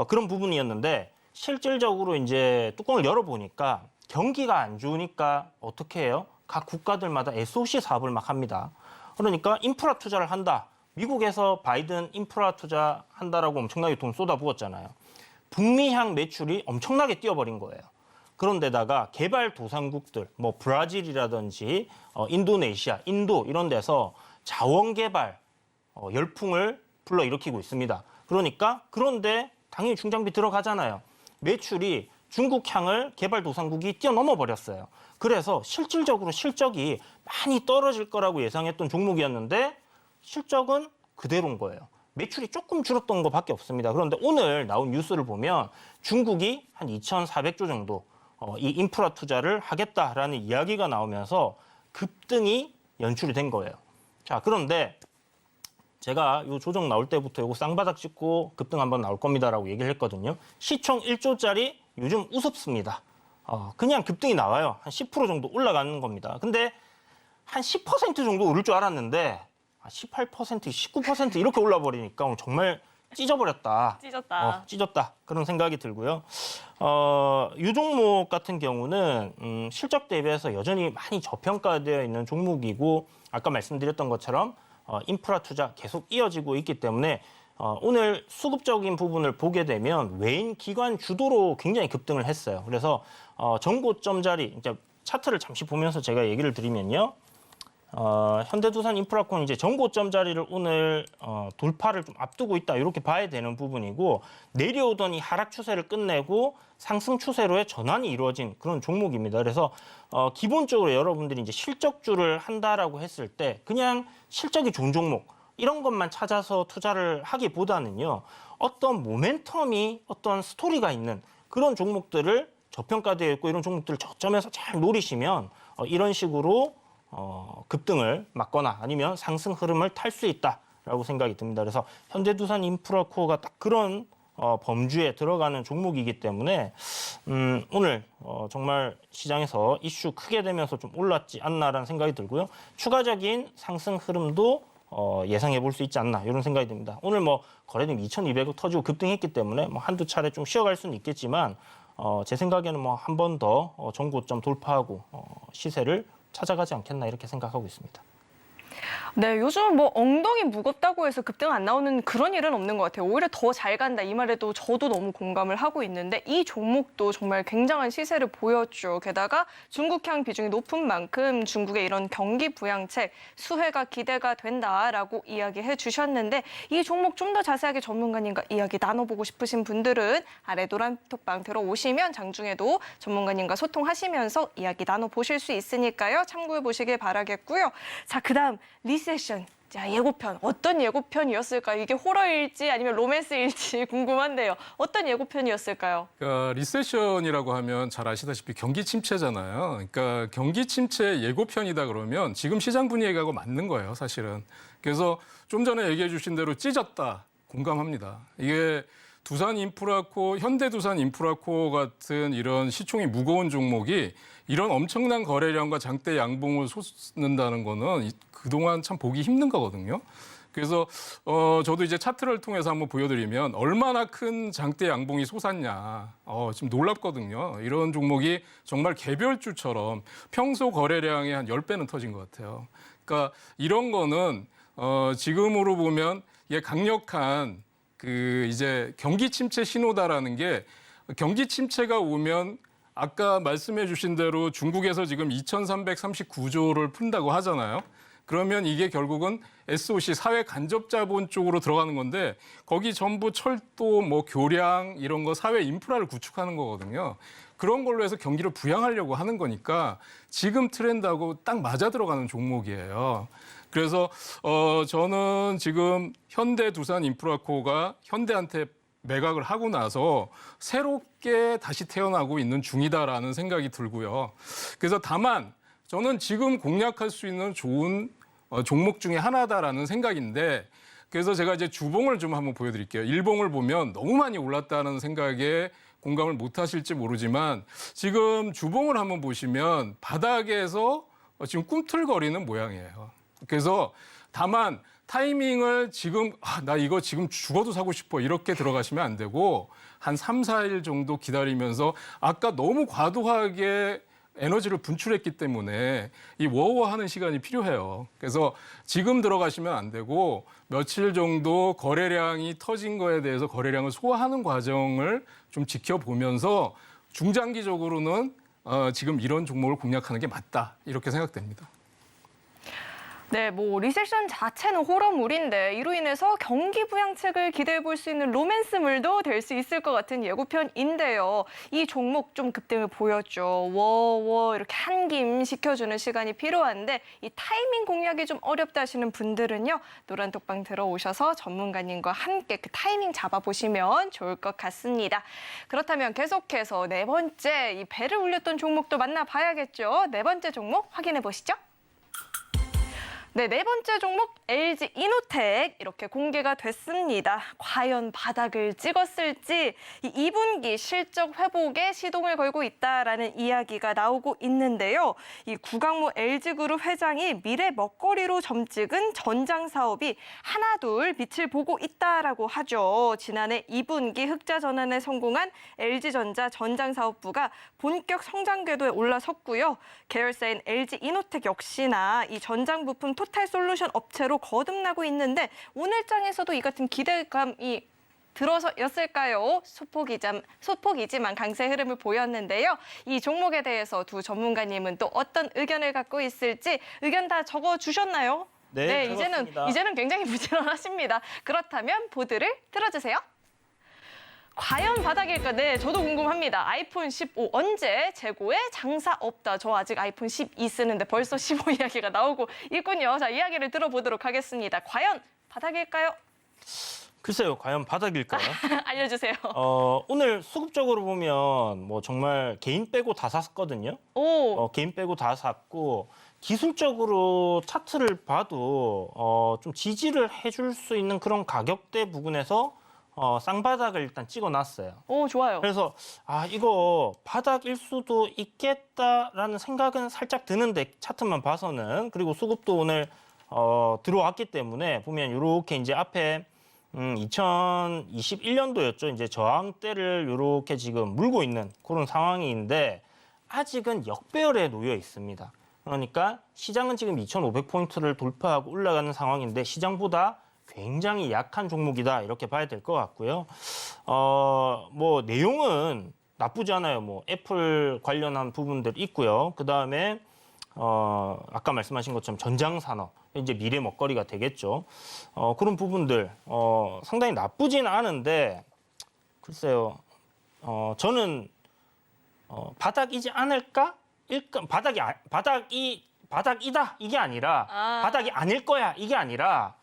그런 부분이었는데 실질적으로 이제 뚜껑을 열어보니까 경기가 안 좋으니까 어떻게 해요? 각 국가들마다 SOC 사업을 막 합니다. 그러니까 인프라 투자를 한다. 미국에서 바이든 인프라 투자한다라고 엄청나게 돈 쏟아부었잖아요. 북미향 매출이 엄청나게 뛰어버린 거예요. 그런데다가 개발도상국들, 뭐 브라질이라든지 인도네시아, 인도 이런 데서 자원 개발 열풍을 불러일으키고 있습니다. 그러니까 그런데 당연히 중장비 들어가잖아요. 매출이 중국향을 개발도상국이 뛰어넘어 버렸어요. 그래서 실질적으로 실적이 많이 떨어질 거라고 예상했던 종목이었는데 실적은 그대로인 거예요. 매출이 조금 줄었던 것밖에 없습니다. 그런데 오늘 나온 뉴스를 보면 중국이 한 2,400조 정도 이 인프라 투자를 하겠다라는 이야기가 나오면서 급등이 연출이 된 거예요. 자, 그런데 제가 이 조정 나올 때부터 이거 쌍바닥 찍고 급등 한번 나올 겁니다라고 얘기를 했거든요. 시총 1조짜리 요즘 우습습니다. 그냥 급등이 나와요. 한 10% 정도 올라가는 겁니다. 근데 한 10% 정도 오를 줄 알았는데 18%, 19% 이렇게 올라버리니까 오늘 정말 찢어버렸다. 찢었다. 그런 생각이 들고요. 이 종목 같은 경우는 실적 대비해서 여전히 많이 저평가되어 있는 종목이고 아까 말씀드렸던 것처럼 인프라 투자 계속 이어지고 있기 때문에 오늘 수급적인 부분을 보게 되면 외인 기관 주도로 굉장히 급등을 했어요. 그래서 전고점 자리, 이제 차트를 잠시 보면서 제가 얘기를 드리면요. 현대두산 인프라콘 이제 전고점 자리를 오늘 돌파를 좀 앞두고 있다 이렇게 봐야 되는 부분이고 내려오던 이 하락 추세를 끝내고 상승 추세로의 전환이 이루어진 그런 종목입니다. 그래서 기본적으로 여러분들이 이제 실적주를 한다라고 했을 때 그냥 실적이 좋은 종목 이런 것만 찾아서 투자를 하기보다는요 어떤 모멘텀이 어떤 스토리가 있는 그런 종목들을 저평가되어 있고 이런 종목들을 저점에서 잘 노리시면 이런 식으로 급등을 막거나 아니면 상승 흐름을 탈 수 있다라고 생각이 듭니다. 그래서 현대두산 인프라코어가 딱 그런 범주에 들어가는 종목이기 때문에 오늘 정말 시장에서 이슈 크게 되면서 좀 올랐지 않나라는 생각이 들고요. 추가적인 상승 흐름도 예상해 볼 수 있지 않나 이런 생각이 듭니다. 오늘 뭐 거래량 2,200억 터지고 급등했기 때문에 뭐 한두 차례 좀 쉬어갈 수는 있겠지만 제 생각에는 뭐 한 번 더 전고점 돌파하고 시세를 찾아가지 않겠나 이렇게 생각하고 있습니다. 네, 요즘 뭐 엉덩이 무겁다고 해서 급등 안 나오는 그런 일은 없는 것 같아요. 오히려 더 잘 간다 이 말에도 저도 너무 공감을 하고 있는데 이 종목도 정말 굉장한 시세를 보였죠. 게다가 중국향 비중이 높은 만큼 중국의 이런 경기 부양책 수혜가 기대가 된다라고 이야기해 주셨는데 이 종목 좀 더 자세하게 전문가님과 이야기 나눠보고 싶으신 분들은 아래 노란 톡방 들어오시면 장중에도 전문가님과 소통하시면서 이야기 나눠보실 수 있으니까요. 참고해 보시길 바라겠고요. 자, 그다음 리세션. 자, 예고편. 어떤 예고편이었을까요? 이게 호러일지 아니면 로맨스일지 궁금한데요. 어떤 예고편이었을까요? 그러니까 리세션이라고 하면 잘 아시다시피 경기 침체잖아요. 그러니까 경기 침체 예고편이다 그러면 지금 시장 분위기하고 맞는 거예요, 사실은. 그래서 좀 전에 얘기해 주신 대로 찢었다. 공감합니다. 이게 두산 인프라코어, 현대두산 인프라코어 같은 이런 시총이 무거운 종목이 이런 엄청난 거래량과 장대 양봉을 솟는다는 거는 그동안 참 보기 힘든 거거든요. 그래서 저도 이제 차트를 통해서 한번 보여드리면 얼마나 큰 장대 양봉이 솟았냐. 지금 놀랍거든요. 이런 종목이 정말 개별주처럼 평소 거래량의 한 10배는 터진 것 같아요. 그러니까 이런 거는 지금으로 보면 이게 강력한 그 이제 경기 침체 신호다라는 게 경기 침체가 오면 아까 말씀해 주신 대로 중국에서 지금 2,339조를 푼다고 하잖아요. 그러면 이게 결국은 SOC 사회 간접 자본 쪽으로 들어가는 건데 거기 전부 철도, 뭐 교량 이런 거 사회 인프라를 구축하는 거거든요. 그런 걸로 해서 경기를 부양하려고 하는 거니까 지금 트렌드하고 딱 맞아 들어가는 종목이에요. 그래서 저는 지금 현대 두산 인프라코가 현대한테 매각을 하고 나서 새롭게 다시 태어나고 있는 중이다라는 생각이 들고요. 그래서 다만 저는 지금 공략할 수 있는 좋은 종목 중에 하나다라는 생각인데 그래서 제가 이제 주봉을 좀 한번 보여드릴게요. 일봉을 보면 너무 많이 올랐다는 생각에 공감을 못 하실지 모르지만 지금 주봉을 한번 보시면 바닥에서 지금 꿈틀거리는 모양이에요. 그래서 다만 타이밍을 지금 나 이거 지금 죽어도 사고 싶어 이렇게 들어가시면 안 되고 한 3, 4일 정도 기다리면서 아까 너무 과도하게 에너지를 분출했기 때문에 이 워워하는 시간이 필요해요. 그래서 지금 들어가시면 안 되고 며칠 정도 거래량이 터진 거에 대해서 거래량을 소화하는 과정을 좀 지켜보면서 중장기적으로는 지금 이런 종목을 공략하는 게 맞다 이렇게 생각됩니다. 네, 뭐 리세션 자체는 호러물인데 이로 인해서 경기 부양책을 기대해 볼 수 있는 로맨스물도 될 수 있을 것 같은 예고편인데요. 이 종목 좀 급등을 보였죠. 워워 이렇게 한김 시켜주는 시간이 필요한데 이 타이밍 공략이 좀 어렵다 하시는 분들은요. 노란톡방 들어오셔서 전문가님과 함께 그 타이밍 잡아보시면 좋을 것 같습니다. 그렇다면 계속해서 네 번째 이 배를 울렸던 종목도 만나봐야겠죠. 네 번째 종목 확인해 보시죠. 네, 네 번째 종목 LG 이노텍 이렇게 공개가 됐습니다. 과연 바닥을 찍었을지 이 2분기 실적 회복에 시동을 걸고 있다라는 이야기가 나오고 있는데요. 이 구강모 LG그룹 회장이 미래 먹거리로 점찍은 전장 사업이 하나둘 빛을 보고 있다라고 하죠. 지난해 2분기 흑자 전환에 성공한 LG전자 전장 사업부가 본격 성장 궤도에 올라섰고요. 계열사인 LG 이노텍 역시나 이 전장 부품 토탈 솔루션 업체로 거듭나고 있는데 오늘장에서도 이 같은 기대감이 들어서였을까요? 소폭이지만 강세 흐름을 보였는데요. 이 종목에 대해서 두 전문가님은 또 어떤 의견을 갖고 있을지 의견 다 적어주셨나요? 네, 이제는 굉장히 부지런하십니다. 그렇다면 보드를 틀어주세요. 과연 바닥일까? 네, 저도 궁금합니다. 아이폰 15 언제 재고에 장사 없다. 저 아직 아이폰 12 쓰는데 벌써 15 이야기가 나오고 있군요. 자, 이야기를 들어보도록 하겠습니다. 과연 바닥일까요? 글쎄요, 과연 바닥일까요? 알려주세요. 오늘 수급적으로 보면 뭐 정말 개인 빼고 다 샀거든요. 개인 빼고 다 샀고 기술적으로 차트를 봐도 좀 지지를 해줄 수 있는 그런 가격대 부근에서 쌍바닥을 일단 찍어놨어요. 오, 좋아요. 그래서 이거 바닥일 수도 있겠다라는 생각은 살짝 드는데 차트만 봐서는 그리고 수급도 오늘 들어왔기 때문에 보면 이렇게 이제 앞에 2021년도였죠. 이제 저항대를 이렇게 지금 물고 있는 그런 상황인데 아직은 역배열에 놓여 있습니다. 그러니까 시장은 지금 2,500포인트를 돌파하고 올라가는 상황인데 시장보다 굉장히 약한 종목이다 이렇게 봐야 될 것 같고요. 뭐 내용은 나쁘지 않아요. 뭐 애플 관련한 부분들 있고요. 그 다음에 아까 말씀하신 것처럼 전장 산업 이제 미래 먹거리가 되겠죠. 그런 부분들 상당히 나쁘진 않은데 글쎄요. 저는 바닥이지 않을까? 바닥이다 이게 아니라 바닥이 아닐 거야 이게 아니라.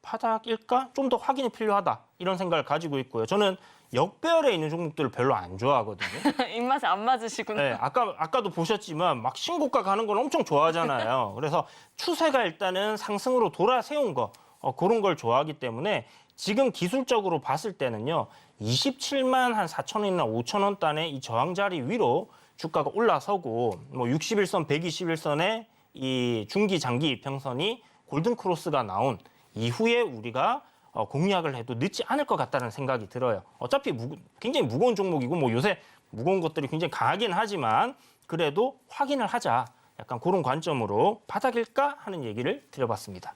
바닥일까? 좀 더 확인이 필요하다. 이런 생각을 가지고 있고요. 저는 역배열에 있는 종목들을 별로 안 좋아하거든요. 입맛에 안 맞으시구나. 네, 아까도 보셨지만 막 신고가 가는 걸 엄청 좋아하잖아요. 그래서 추세가 일단은 상승으로 돌아세운 거, 그런 걸 좋아하기 때문에 지금 기술적으로 봤을 때는요. 27만 한 4천 원이나 5천 원 단의 이 저항 자리 위로 주가가 올라서고 뭐 61선, 121선의 이 중기 장기 이평선이 골든 크로스가 나온 이후에 우리가 공략을 해도 늦지 않을 것 같다는 생각이 들어요. 어차피 굉장히 무거운 종목이고 뭐 요새 무거운 것들이 굉장히 강하긴 하지만 그래도 확인을 하자. 약간 그런 관점으로 바닥일까 하는 얘기를 드려봤습니다.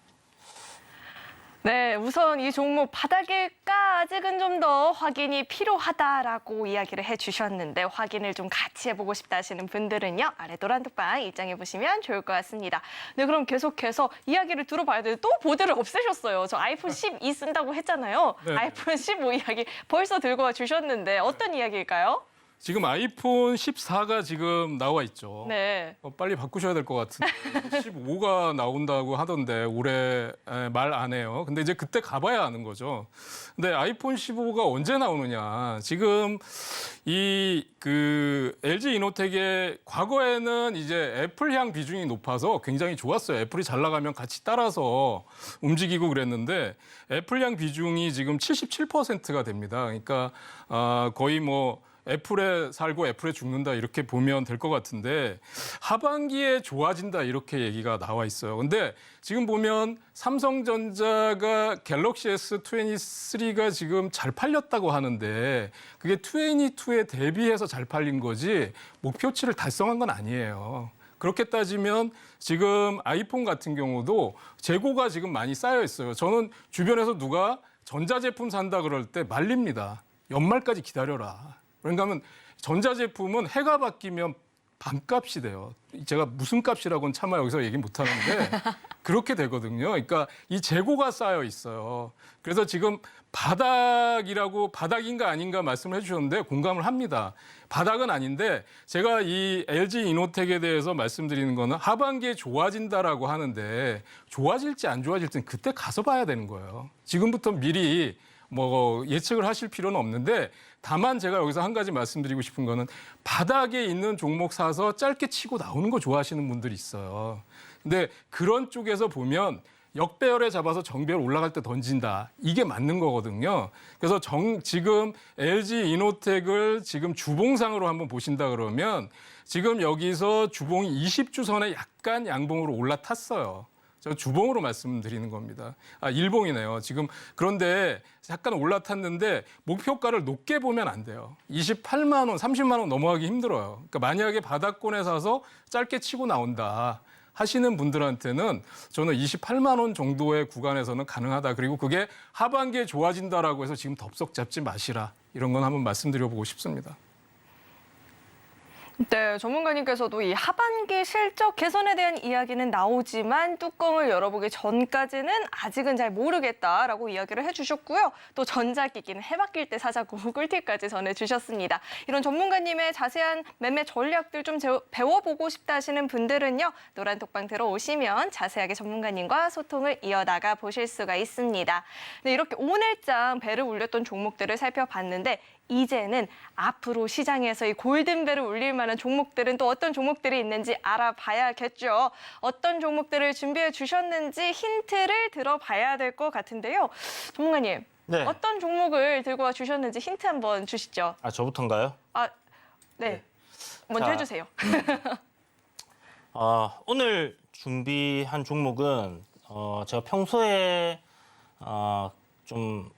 네, 우선 이 종목 바닥일까 아직은 좀 더 확인이 필요하다라고 이야기를 해주셨는데 확인을 좀 같이 해보고 싶다 하시는 분들은요. 아래 노란 톡방 입장해 보시면 좋을 것 같습니다. 네, 그럼 계속해서 이야기를 들어봐야 돼요. 또 보드를 없애셨어요. 저 아이폰 12 쓴다고 했잖아요. 네. 아이폰 15 이야기 벌써 들고 와 주셨는데 어떤 이야기일까요? 지금 아이폰 14가 지금 나와 있죠. 네. 빨리 바꾸셔야 될 것 같은데 15가 나온다고 하던데 올해 말 안 해요. 근데 이제 그때 가봐야 아는 거죠. 근데 아이폰 15가 언제 나오느냐. 지금 LG 이노텍의 과거에는 이제 애플향 비중이 높아서 굉장히 좋았어요. 애플이 잘 나가면 같이 따라서 움직이고 그랬는데 애플향 비중이 지금 77%가 됩니다. 그러니까 거의 뭐 애플에 살고 애플에 죽는다 이렇게 보면 될 것 같은데 하반기에 좋아진다 이렇게 얘기가 나와 있어요. 근데 지금 보면 삼성전자가 갤럭시 S23가 지금 잘 팔렸다고 하는데 그게 22에 대비해서 잘 팔린 거지 목표치를 달성한 건 아니에요. 그렇게 따지면 지금 아이폰 같은 경우도 재고가 지금 많이 쌓여 있어요. 저는 주변에서 누가 전자제품 산다 그럴 때 말립니다. 연말까지 기다려라. 왜냐하면 전자제품은 해가 바뀌면 반값이 돼요. 제가 무슨 값이라고는 차마 여기서 얘기 못 하는데 그렇게 되거든요. 그러니까 이 재고가 쌓여 있어요. 그래서 지금 바닥인가 아닌가 말씀을 해주셨는데 공감을 합니다. 바닥은 아닌데 제가 이 LG 이노텍에 대해서 말씀드리는 거는 하반기에 좋아진다라고 하는데 좋아질지 안 좋아질지는 그때 가서 봐야 되는 거예요. 지금부터 미리 뭐 예측을 하실 필요는 없는데 다만 제가 여기서 한 가지 말씀드리고 싶은 거는 바닥에 있는 종목 사서 짧게 치고 나오는 거 좋아하시는 분들이 있어요. 근데 그런 쪽에서 보면 역배열에 잡아서 정배열 올라갈 때 던진다. 이게 맞는 거거든요. 그래서 지금 LG 이노텍을 지금 주봉상으로 한번 보신다 그러면 지금 여기서 주봉이 20주선에 약간 양봉으로 올라탔어요. 저 주봉으로 말씀드리는 겁니다. 일봉이네요. 지금 그런데 약간 올라탔는데 목표가를 높게 보면 안 돼요. 28만 원, 30만 원 넘어가기 힘들어요. 그러니까 만약에 바닥권에 사서 짧게 치고 나온다 하시는 분들한테는 저는 28만 원 정도의 구간에서는 가능하다. 그리고 그게 하반기에 좋아진다라고 해서 지금 덥석 잡지 마시라. 이런 건 한번 말씀드려보고 싶습니다. 네, 전문가님께서도 이 하반기 실적 개선에 대한 이야기는 나오지만 뚜껑을 열어보기 전까지는 아직은 잘 모르겠다라고 이야기를 해주셨고요. 또 전자기기는 해바뀔 때 사자고 꿀팁까지 전해주셨습니다. 이런 전문가님의 자세한 매매 전략들 좀 배워보고 싶다 하시는 분들은요. 노란 톡방 들어오시면 자세하게 전문가님과 소통을 이어나가 보실 수가 있습니다. 네, 이렇게 오늘장 배를 울렸던 종목들을 살펴봤는데 이제는 앞으로 시장에서 이 골든벨을 울릴 만한 종목들은 또 어떤 종목들이 있는지 알아봐야겠죠. 어떤 종목들을 준비해 주셨는지 힌트를 들어봐야 될 것 같은데요. 전문가님, 네. 어떤 종목을 들고 와 주셨는지 힌트 한번 주시죠. 저부터인가요? 네. 먼저 자, 해주세요. 오늘 준비한 종목은 제가 평소에 좀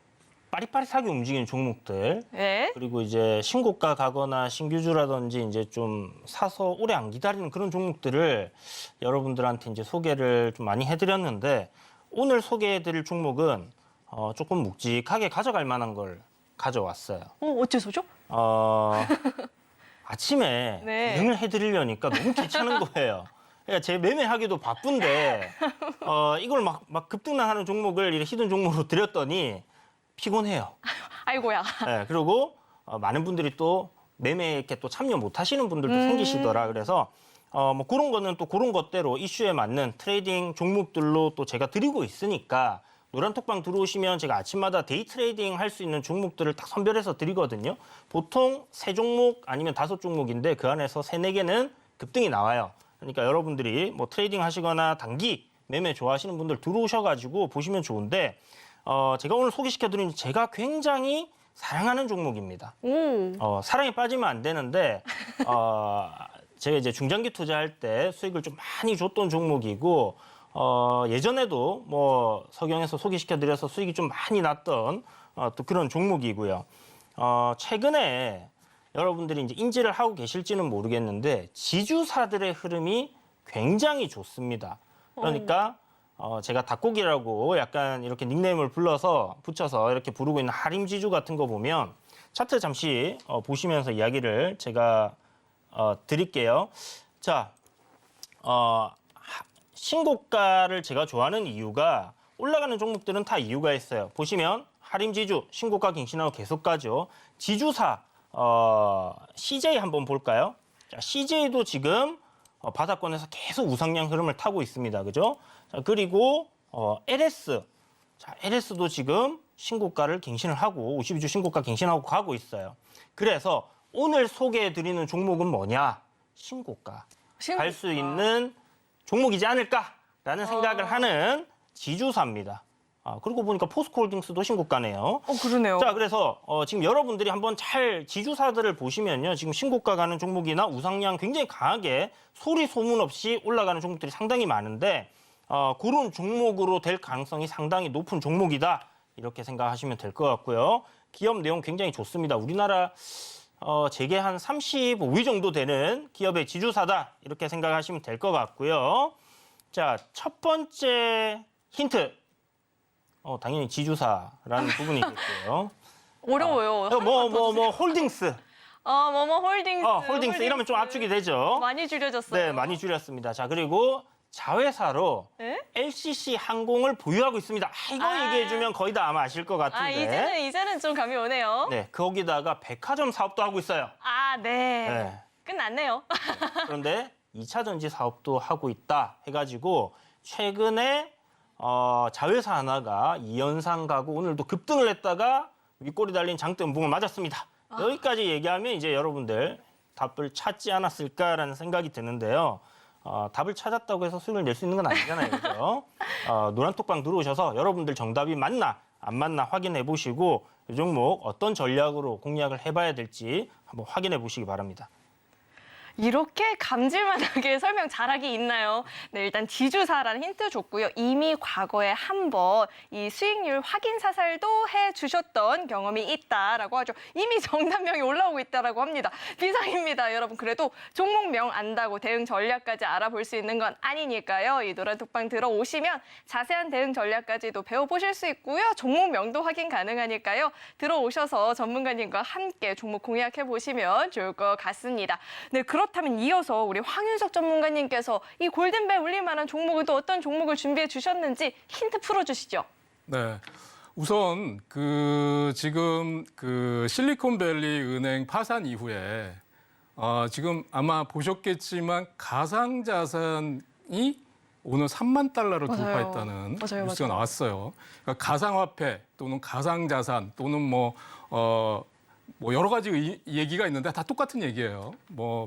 빠릿빠릿하게 움직이는 종목들 네. 그리고 이제 신고가 가거나 신규주라든지 이제 좀 사서 오래 안 기다리는 그런 종목들을 여러분들한테 이제 소개를 좀 많이 해드렸는데 오늘 소개해드릴 종목은 조금 묵직하게 가져갈 만한 걸 가져왔어요. 어째서죠? 아침에 네. 대응을 해드리려니까 너무 귀찮은 거예요. 그러니까 제 매매하기도 바쁜데 이걸 막 급등락하는 종목을 이렇게 히든 종목으로 드렸더니 피곤해요. 아이고야. 네, 그리고 많은 분들이 또 매매에 이렇게 또 참여 못 하시는 분들도 생기시더라. 그래서 뭐 그런 거는 또 그런 것대로 이슈에 맞는 트레이딩 종목들로 또 제가 드리고 있으니까 노란톡방 들어오시면 제가 아침마다 데이 트레이딩 할 수 있는 종목들을 딱 선별해서 드리거든요. 보통 3종목 아니면 5종목인데 그 안에서 3, 4개는 급등이 나와요. 그러니까 여러분들이 뭐 트레이딩 하시거나 단기 매매 좋아하시는 분들 들어오셔가지고 보시면 좋은데 제가 오늘 소개시켜드린 제가 굉장히 사랑하는 종목입니다. 사랑에 빠지면 안 되는데 제가 이제 중장기 투자할 때 수익을 좀 많이 줬던 종목이고 예전에도 뭐 석영에서 소개시켜드려서 수익이 좀 많이 났던 또 그런 종목이고요. 최근에 여러분들이 이제 인지를 하고 계실지는 모르겠는데 지주사들의 흐름이 굉장히 좋습니다. 그러니까 제가 닭고기라고 약간 이렇게 닉네임을 붙여서 이렇게 부르고 있는 하림지주 같은 거 보면 차트 잠시 보시면서 이야기를 제가 드릴게요. 자, 신고가를 제가 좋아하는 이유가 올라가는 종목들은 다 이유가 있어요. 보시면 하림지주 신고가 갱신하고 계속 가죠. 지주사 CJ 한번 볼까요? 자, CJ도 지금 바닥권에서 계속 우상향 흐름을 타고 있습니다. 그죠? 자, 그리고 LS. 자, LS도 지금 신고가를 갱신을 하고 52주 신고가 갱신하고 가고 있어요. 그래서 오늘 소개해 드리는 종목은 뭐냐? 신고가. 갈 수 있는 종목이지 않을까라는 생각을 하는 지주사입니다. 그러고 보니까 포스코홀딩스도 신고가네요. 그러네요. 자, 그래서 지금 여러분들이 한번 잘 지주사들을 보시면요. 지금 신고가 가는 종목이나 우상향 굉장히 강하게 소리 소문 없이 올라가는 종목들이 상당히 많은데 그런 종목으로 될 가능성이 상당히 높은 종목이다. 이렇게 생각하시면 될 것 같고요. 기업 내용 굉장히 좋습니다. 우리나라 재계 한 35위 정도 되는 기업의 지주사다. 이렇게 생각하시면 될 것 같고요. 자, 첫 번째 힌트. 당연히 지주사라는 부분이겠고요. 어려워요. 홀딩스. 홀딩스. 홀딩스 이러면 좀 압축이 되죠. 많이 줄여졌어요. 네, 많이 줄였습니다. 자, 그리고 자회사로 네? LCC 항공을 보유하고 있습니다. 이거 얘기해주면 거의 다 아마 아실 것 같은데. 이제는 좀 감이 오네요. 네, 거기다가 백화점 사업도 하고 있어요. 네. 네. 끝났네요. 그런데 2차 전지 사업도 하고 있다 해가지고 최근에 자회사 하나가 2연상 가고 오늘도 급등을 했다가 윗골이 달린 장대음봉을 맞았습니다. 여기까지 얘기하면 이제 여러분들 답을 찾지 않았을까라는 생각이 드는데요. 답을 찾았다고 해서 수익을 낼 수 있는 건 아니잖아요. 그죠? 노란톡방 들어오셔서 여러분들 정답이 맞나 안 맞나 확인해 보시고 이 종목 어떤 전략으로 공략을 해봐야 될지 한번 확인해 보시기 바랍니다. 이렇게 감질만하게 설명 잘하기 있나요? 네, 일단 지주사라는 힌트 줬고요. 이미 과거에 한 번 이 수익률 확인 사살도 해주셨던 경험이 있다라고 하죠. 이미 정답명이 올라오고 있다라고 합니다. 비상입니다, 여러분. 그래도 종목명 안다고 대응 전략까지 알아볼 수 있는 건 아니니까요. 이 노란톡방 들어오시면 자세한 대응 전략까지도 배워보실 수 있고요. 종목명도 확인 가능하니까요. 들어오셔서 전문가님과 함께 종목 공략해보시면 좋을 것 같습니다. 네, 그렇다면 이어서 우리 황윤석 전문가님께서 이 골든벨 울릴 만한 종목은 또 어떤 종목을 준비해 주셨는지 힌트 풀어주시죠. 네. 우선 지금 실리콘밸리 은행 파산 이후에 지금 아마 보셨겠지만 가상자산이 오늘 3만 달러를 돌파했다는 뉴스가 나왔어요. 그러니까 가상화폐 또는 가상자산 또는 여러 가지 얘기가 있는데 다 똑같은 얘기예요.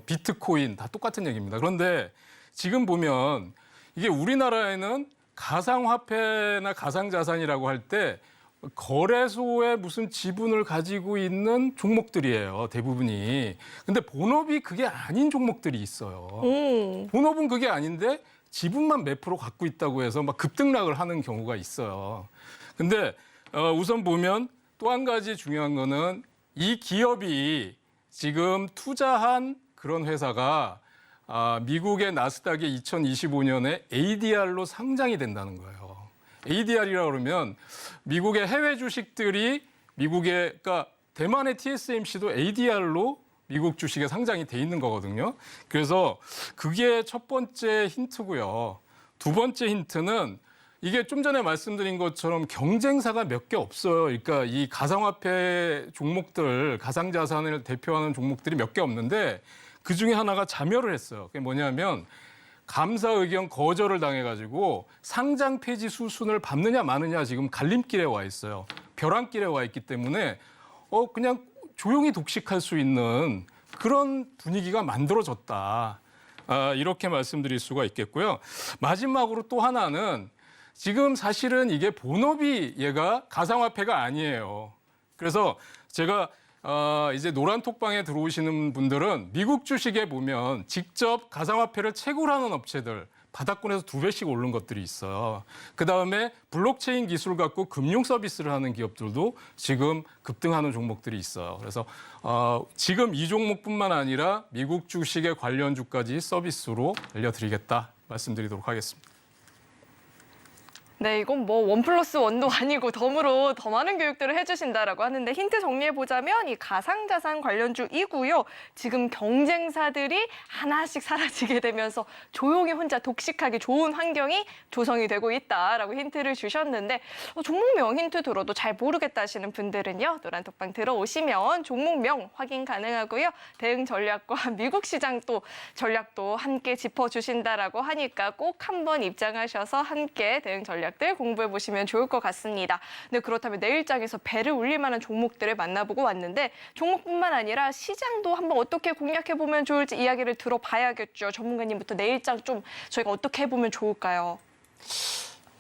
비트코인 다 똑같은 얘기입니다. 그런데 지금 보면 이게 우리나라에는 가상화폐나 가상자산이라고 할 때 거래소에 무슨 지분을 가지고 있는 종목들이에요. 대부분이. 근데 본업이 그게 아닌 종목들이 있어요. 본업은 그게 아닌데 지분만 몇 프로 갖고 있다고 해서 막 급등락을 하는 경우가 있어요. 근데 우선 보면 또 한 가지 중요한 거는 이 기업이 지금 투자한 그런 회사가 미국의 나스닥에 2025년에 ADR로 상장이 된다는 거예요. ADR이라고 그러면 미국의 해외 주식들이 그러니까 대만의 TSMC도 ADR로 미국 주식에 상장이 돼 있는 거거든요. 그래서 그게 첫 번째 힌트고요. 두 번째 힌트는 이게 좀 전에 말씀드린 것처럼 경쟁사가 몇 개 없어요. 그러니까 이 가상화폐 종목들, 가상자산을 대표하는 종목들이 몇 개 없는데 그중에 하나가 자멸을 했어요. 그게 뭐냐면 감사 의견 거절을 당해가지고 상장 폐지 수순을 밟느냐 마느냐 지금 갈림길에 와 있어요. 벼랑길에 와 있기 때문에 그냥 조용히 독식할 수 있는 그런 분위기가 만들어졌다. 이렇게 말씀드릴 수가 있겠고요. 마지막으로 또 하나는 지금 사실은 이게 본업이 얘가 가상화폐가 아니에요. 그래서 제가 이제 노란톡방에 들어오시는 분들은 미국 주식에 보면 직접 가상화폐를 채굴하는 업체들 바닥권에서 2배씩 오른 것들이 있어요. 그다음에 블록체인 기술을 갖고 금융 서비스를 하는 기업들도 지금 급등하는 종목들이 있어요. 그래서 지금 이 종목뿐만 아니라 미국 주식의 관련주까지 서비스로 알려드리겠다 말씀드리도록 하겠습니다. 네, 이건 뭐 1+1도 아니고 덤으로 더 많은 교육들을 해주신다라고 하는데 힌트 정리해보자면 이 가상자산 관련주이고요. 지금 경쟁사들이 하나씩 사라지게 되면서 조용히 혼자 독식하기 좋은 환경이 조성이 되고 있다라고 힌트를 주셨는데 종목명 힌트 들어도 잘 모르겠다 하시는 분들은요. 노란톡방 들어오시면 종목명 확인 가능하고요. 대응 전략과 미국 시장 또 전략도 함께 짚어주신다라고 하니까 꼭 한번 입장하셔서 함께 대응 전략들 공부해 보시면 좋을 것 같습니다. 네, 그렇다면 내일장에서 배를 울릴 만한 종목들을 만나보고 왔는데 종목뿐만 아니라 시장도 한번 어떻게 공략해 보면 좋을지 이야기를 들어봐야겠죠. 전문가님부터 내일장 좀 저희가 어떻게 해보면 좋을까요?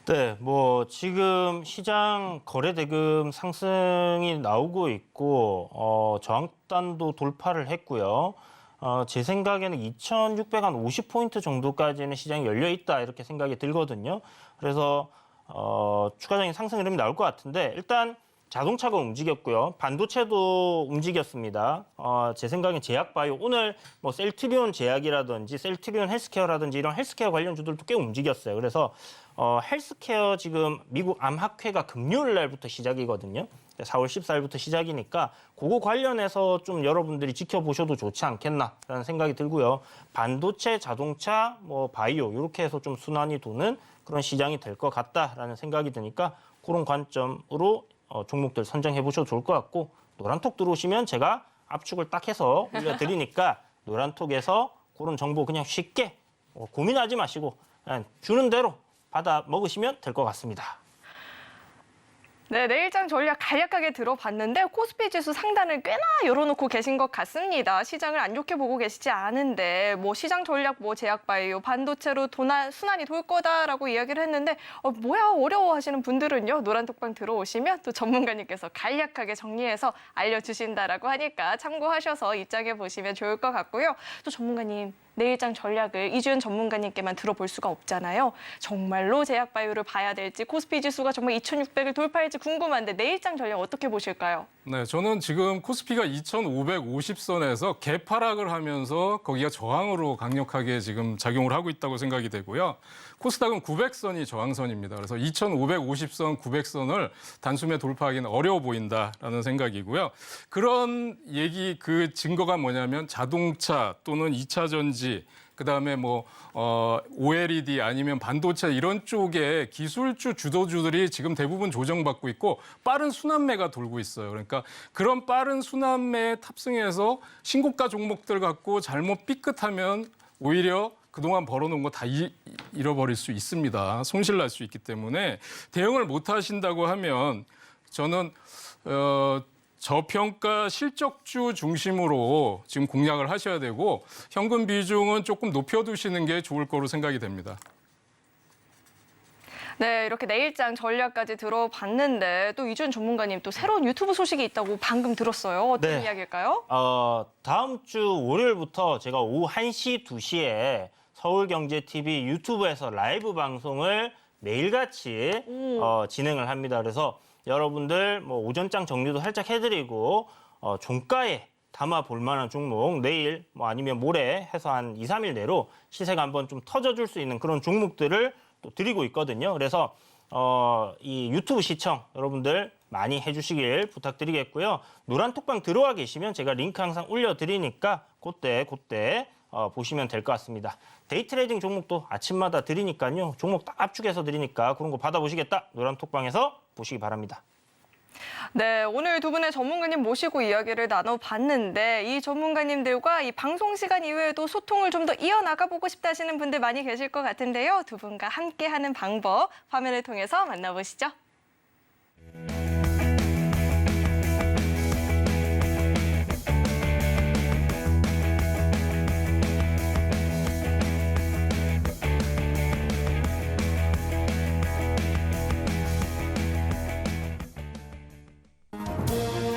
네, 뭐 지금 시장 거래 대금 상승이 나오고 있고 저항단도 돌파를 했고요. 제 생각에는 2,650포인트 정도까지는 시장이 열려 있다 이렇게 생각이 들거든요. 그래서 추가적인 상승 흐름이 나올 것 같은데 일단 자동차가 움직였고요. 반도체도 움직였습니다. 제 생각엔 제약바이오 오늘 뭐 셀트리온 제약이라든지 셀트리온 헬스케어라든지 이런 헬스케어 관련주들도 꽤 움직였어요. 그래서 헬스케어 지금 미국 암학회가 금요일 날부터 시작이거든요. 4월 14일부터 시작이니까 그거 관련해서 좀 여러분들이 지켜보셔도 좋지 않겠나라는 생각이 들고요. 반도체, 자동차, 뭐 바이오 이렇게 해서 좀 순환이 도는 그런 시장이 될 것 같다라는 생각이 드니까 그런 관점으로 종목들 선정해 보셔도 좋을 것 같고 노란톡 들어오시면 제가 압축을 딱 해서 올려드리니까 노란톡에서 그런 정보 그냥 쉽게 고민하지 마시고 그냥 주는 대로 받아 먹으시면 될 것 같습니다. 네, 내일장 전략 간략하게 들어봤는데 코스피 지수 상단을 꽤나 열어놓고 계신 것 같습니다. 시장을 안 좋게 보고 계시지 않은데 뭐 시장 전략, 뭐 제약바이오, 반도체로 순환이 돌 거다라고 이야기를 했는데 뭐야 어려워하시는 분들은요. 노란톡방 들어오시면 또 전문가님께서 간략하게 정리해서 알려주신다라고 하니까 참고하셔서 입장해 보시면 좋을 것 같고요. 또 전문가님. 내일장 전략을 이주연 전문가님께만 들어볼 수가 없잖아요. 정말로 제약바이오를 봐야 될지 코스피 지수가 정말 2,600을 돌파할지 궁금한데 내일장 전략 어떻게 보실까요? 네, 저는 지금 코스피가 2,550선에서 개파락을 하면서 거기가 저항으로 강력하게 지금 작용을 하고 있다고 생각이 되고요. 코스닥은 900선이 저항선입니다. 그래서 2,550선, 900선을 단숨에 돌파하기는 어려워 보인다라는 생각이고요. 그런 그 증거가 뭐냐면 자동차 또는 2차 전지 그다음에 뭐 OLED 아니면 반도체 이런 쪽에 기술주 주도주들이 지금 대부분 조정받고 있고 빠른 순환매가 돌고 있어요. 그러니까 그런 빠른 순환매에 탑승해서 신고가 종목들 갖고 잘못 삐끗하면 오히려 그동안 벌어놓은 거 다 잃어버릴 수 있습니다. 손실날 수 있기 때문에 대응을 못 하신다고 하면 저는 저평가 실적주 중심으로 지금 공략을 하셔야 되고 현금 비중은 조금 높여두시는 게 좋을 거로 생각이 됩니다. 네, 이렇게 내일장 전략까지 들어봤는데 또 이주연 전문가님 또 새로운 유튜브 소식이 있다고 방금 들었어요. 어떤 네. 이야기일까요? 다음 주 월요일부터 제가 오후 1시, 2시에 서울경제TV 유튜브에서 라이브 방송을 매일같이 진행을 합니다. 그래서 여러분들 뭐 오전장 정리도 살짝 해드리고 종가에 담아 볼 만한 종목 내일 뭐 아니면 모레 해서 한 2, 3일 내로 시세가 한번 좀 터져줄 수 있는 그런 종목들을 또 드리고 있거든요. 그래서 이 유튜브 시청 여러분들 많이 해주시길 부탁드리겠고요. 노란톡방 들어와 계시면 제가 링크 항상 올려드리니까 그때 보시면 될 것 같습니다. 데이트레이딩 종목도 아침마다 드리니까요. 종목 딱 압축해서 드리니까 그런 거 받아보시겠다. 노란톡방에서 보시기 바랍니다. 네, 오늘 두 분의 전문가님 모시고 이야기를 나눠봤는데 이 전문가님들과 이 방송 시간 이외에도 소통을 좀 더 이어나가보고 싶다 하시는 분들 많이 계실 것 같은데요. 두 분과 함께하는 방법 화면을 통해서 만나보시죠.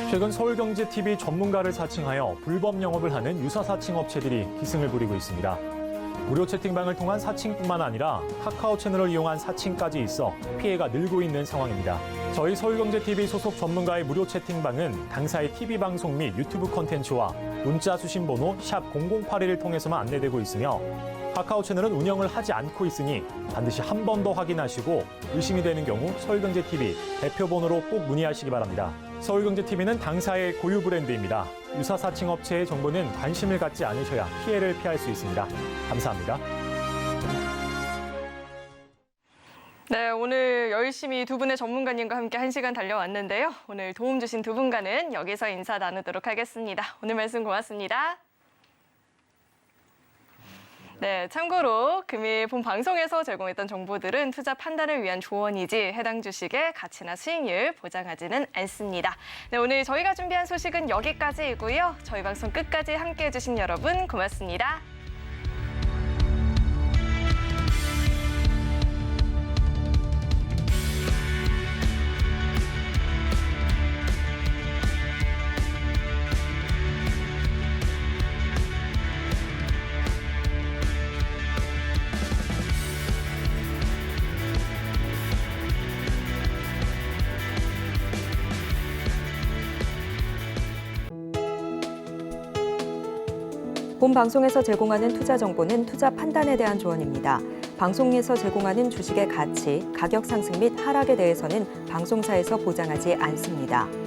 최근 서울경제TV 전문가를 사칭하여 불법 영업을 하는 유사 사칭 업체들이 기승을 부리고 있습니다. 무료 채팅방을 통한 사칭뿐만 아니라 카카오 채널을 이용한 사칭까지 있어 피해가 늘고 있는 상황입니다. 저희 서울경제TV 소속 전문가의 무료 채팅방은 당사의 TV방송 및 유튜브 콘텐츠와 문자 수신 번호 샵 0081을 통해서만 안내되고 있으며 카카오 채널은 운영을 하지 않고 있으니 반드시 한 번 더 확인하시고 의심이 되는 경우 서울경제TV 대표번호로 꼭 문의하시기 바랍니다. 서울경제TV는 당사의 고유 브랜드입니다. 유사 사칭 업체의 정보는 관심을 갖지 않으셔야 피해를 피할 수 있습니다. 감사합니다. 네, 오늘 열심히 두 분의 전문가님과 함께 1시간 달려왔는데요. 오늘 도움 주신 두 분과는 여기서 인사 나누도록 하겠습니다. 오늘 말씀 고맙습니다. 네, 참고로 금일 본 방송에서 제공했던 정보들은 투자 판단을 위한 조언이지 해당 주식의 가치나 수익률 보장하지는 않습니다. 네, 오늘 저희가 준비한 소식은 여기까지이고요. 저희 방송 끝까지 함께해 주신 여러분 고맙습니다. 본 방송에서 제공하는 투자 정보는 투자 판단에 대한 조언입니다. 방송에서 제공하는 주식의 가치, 가격 상승 및 하락에 대해서는 방송사에서 보장하지 않습니다.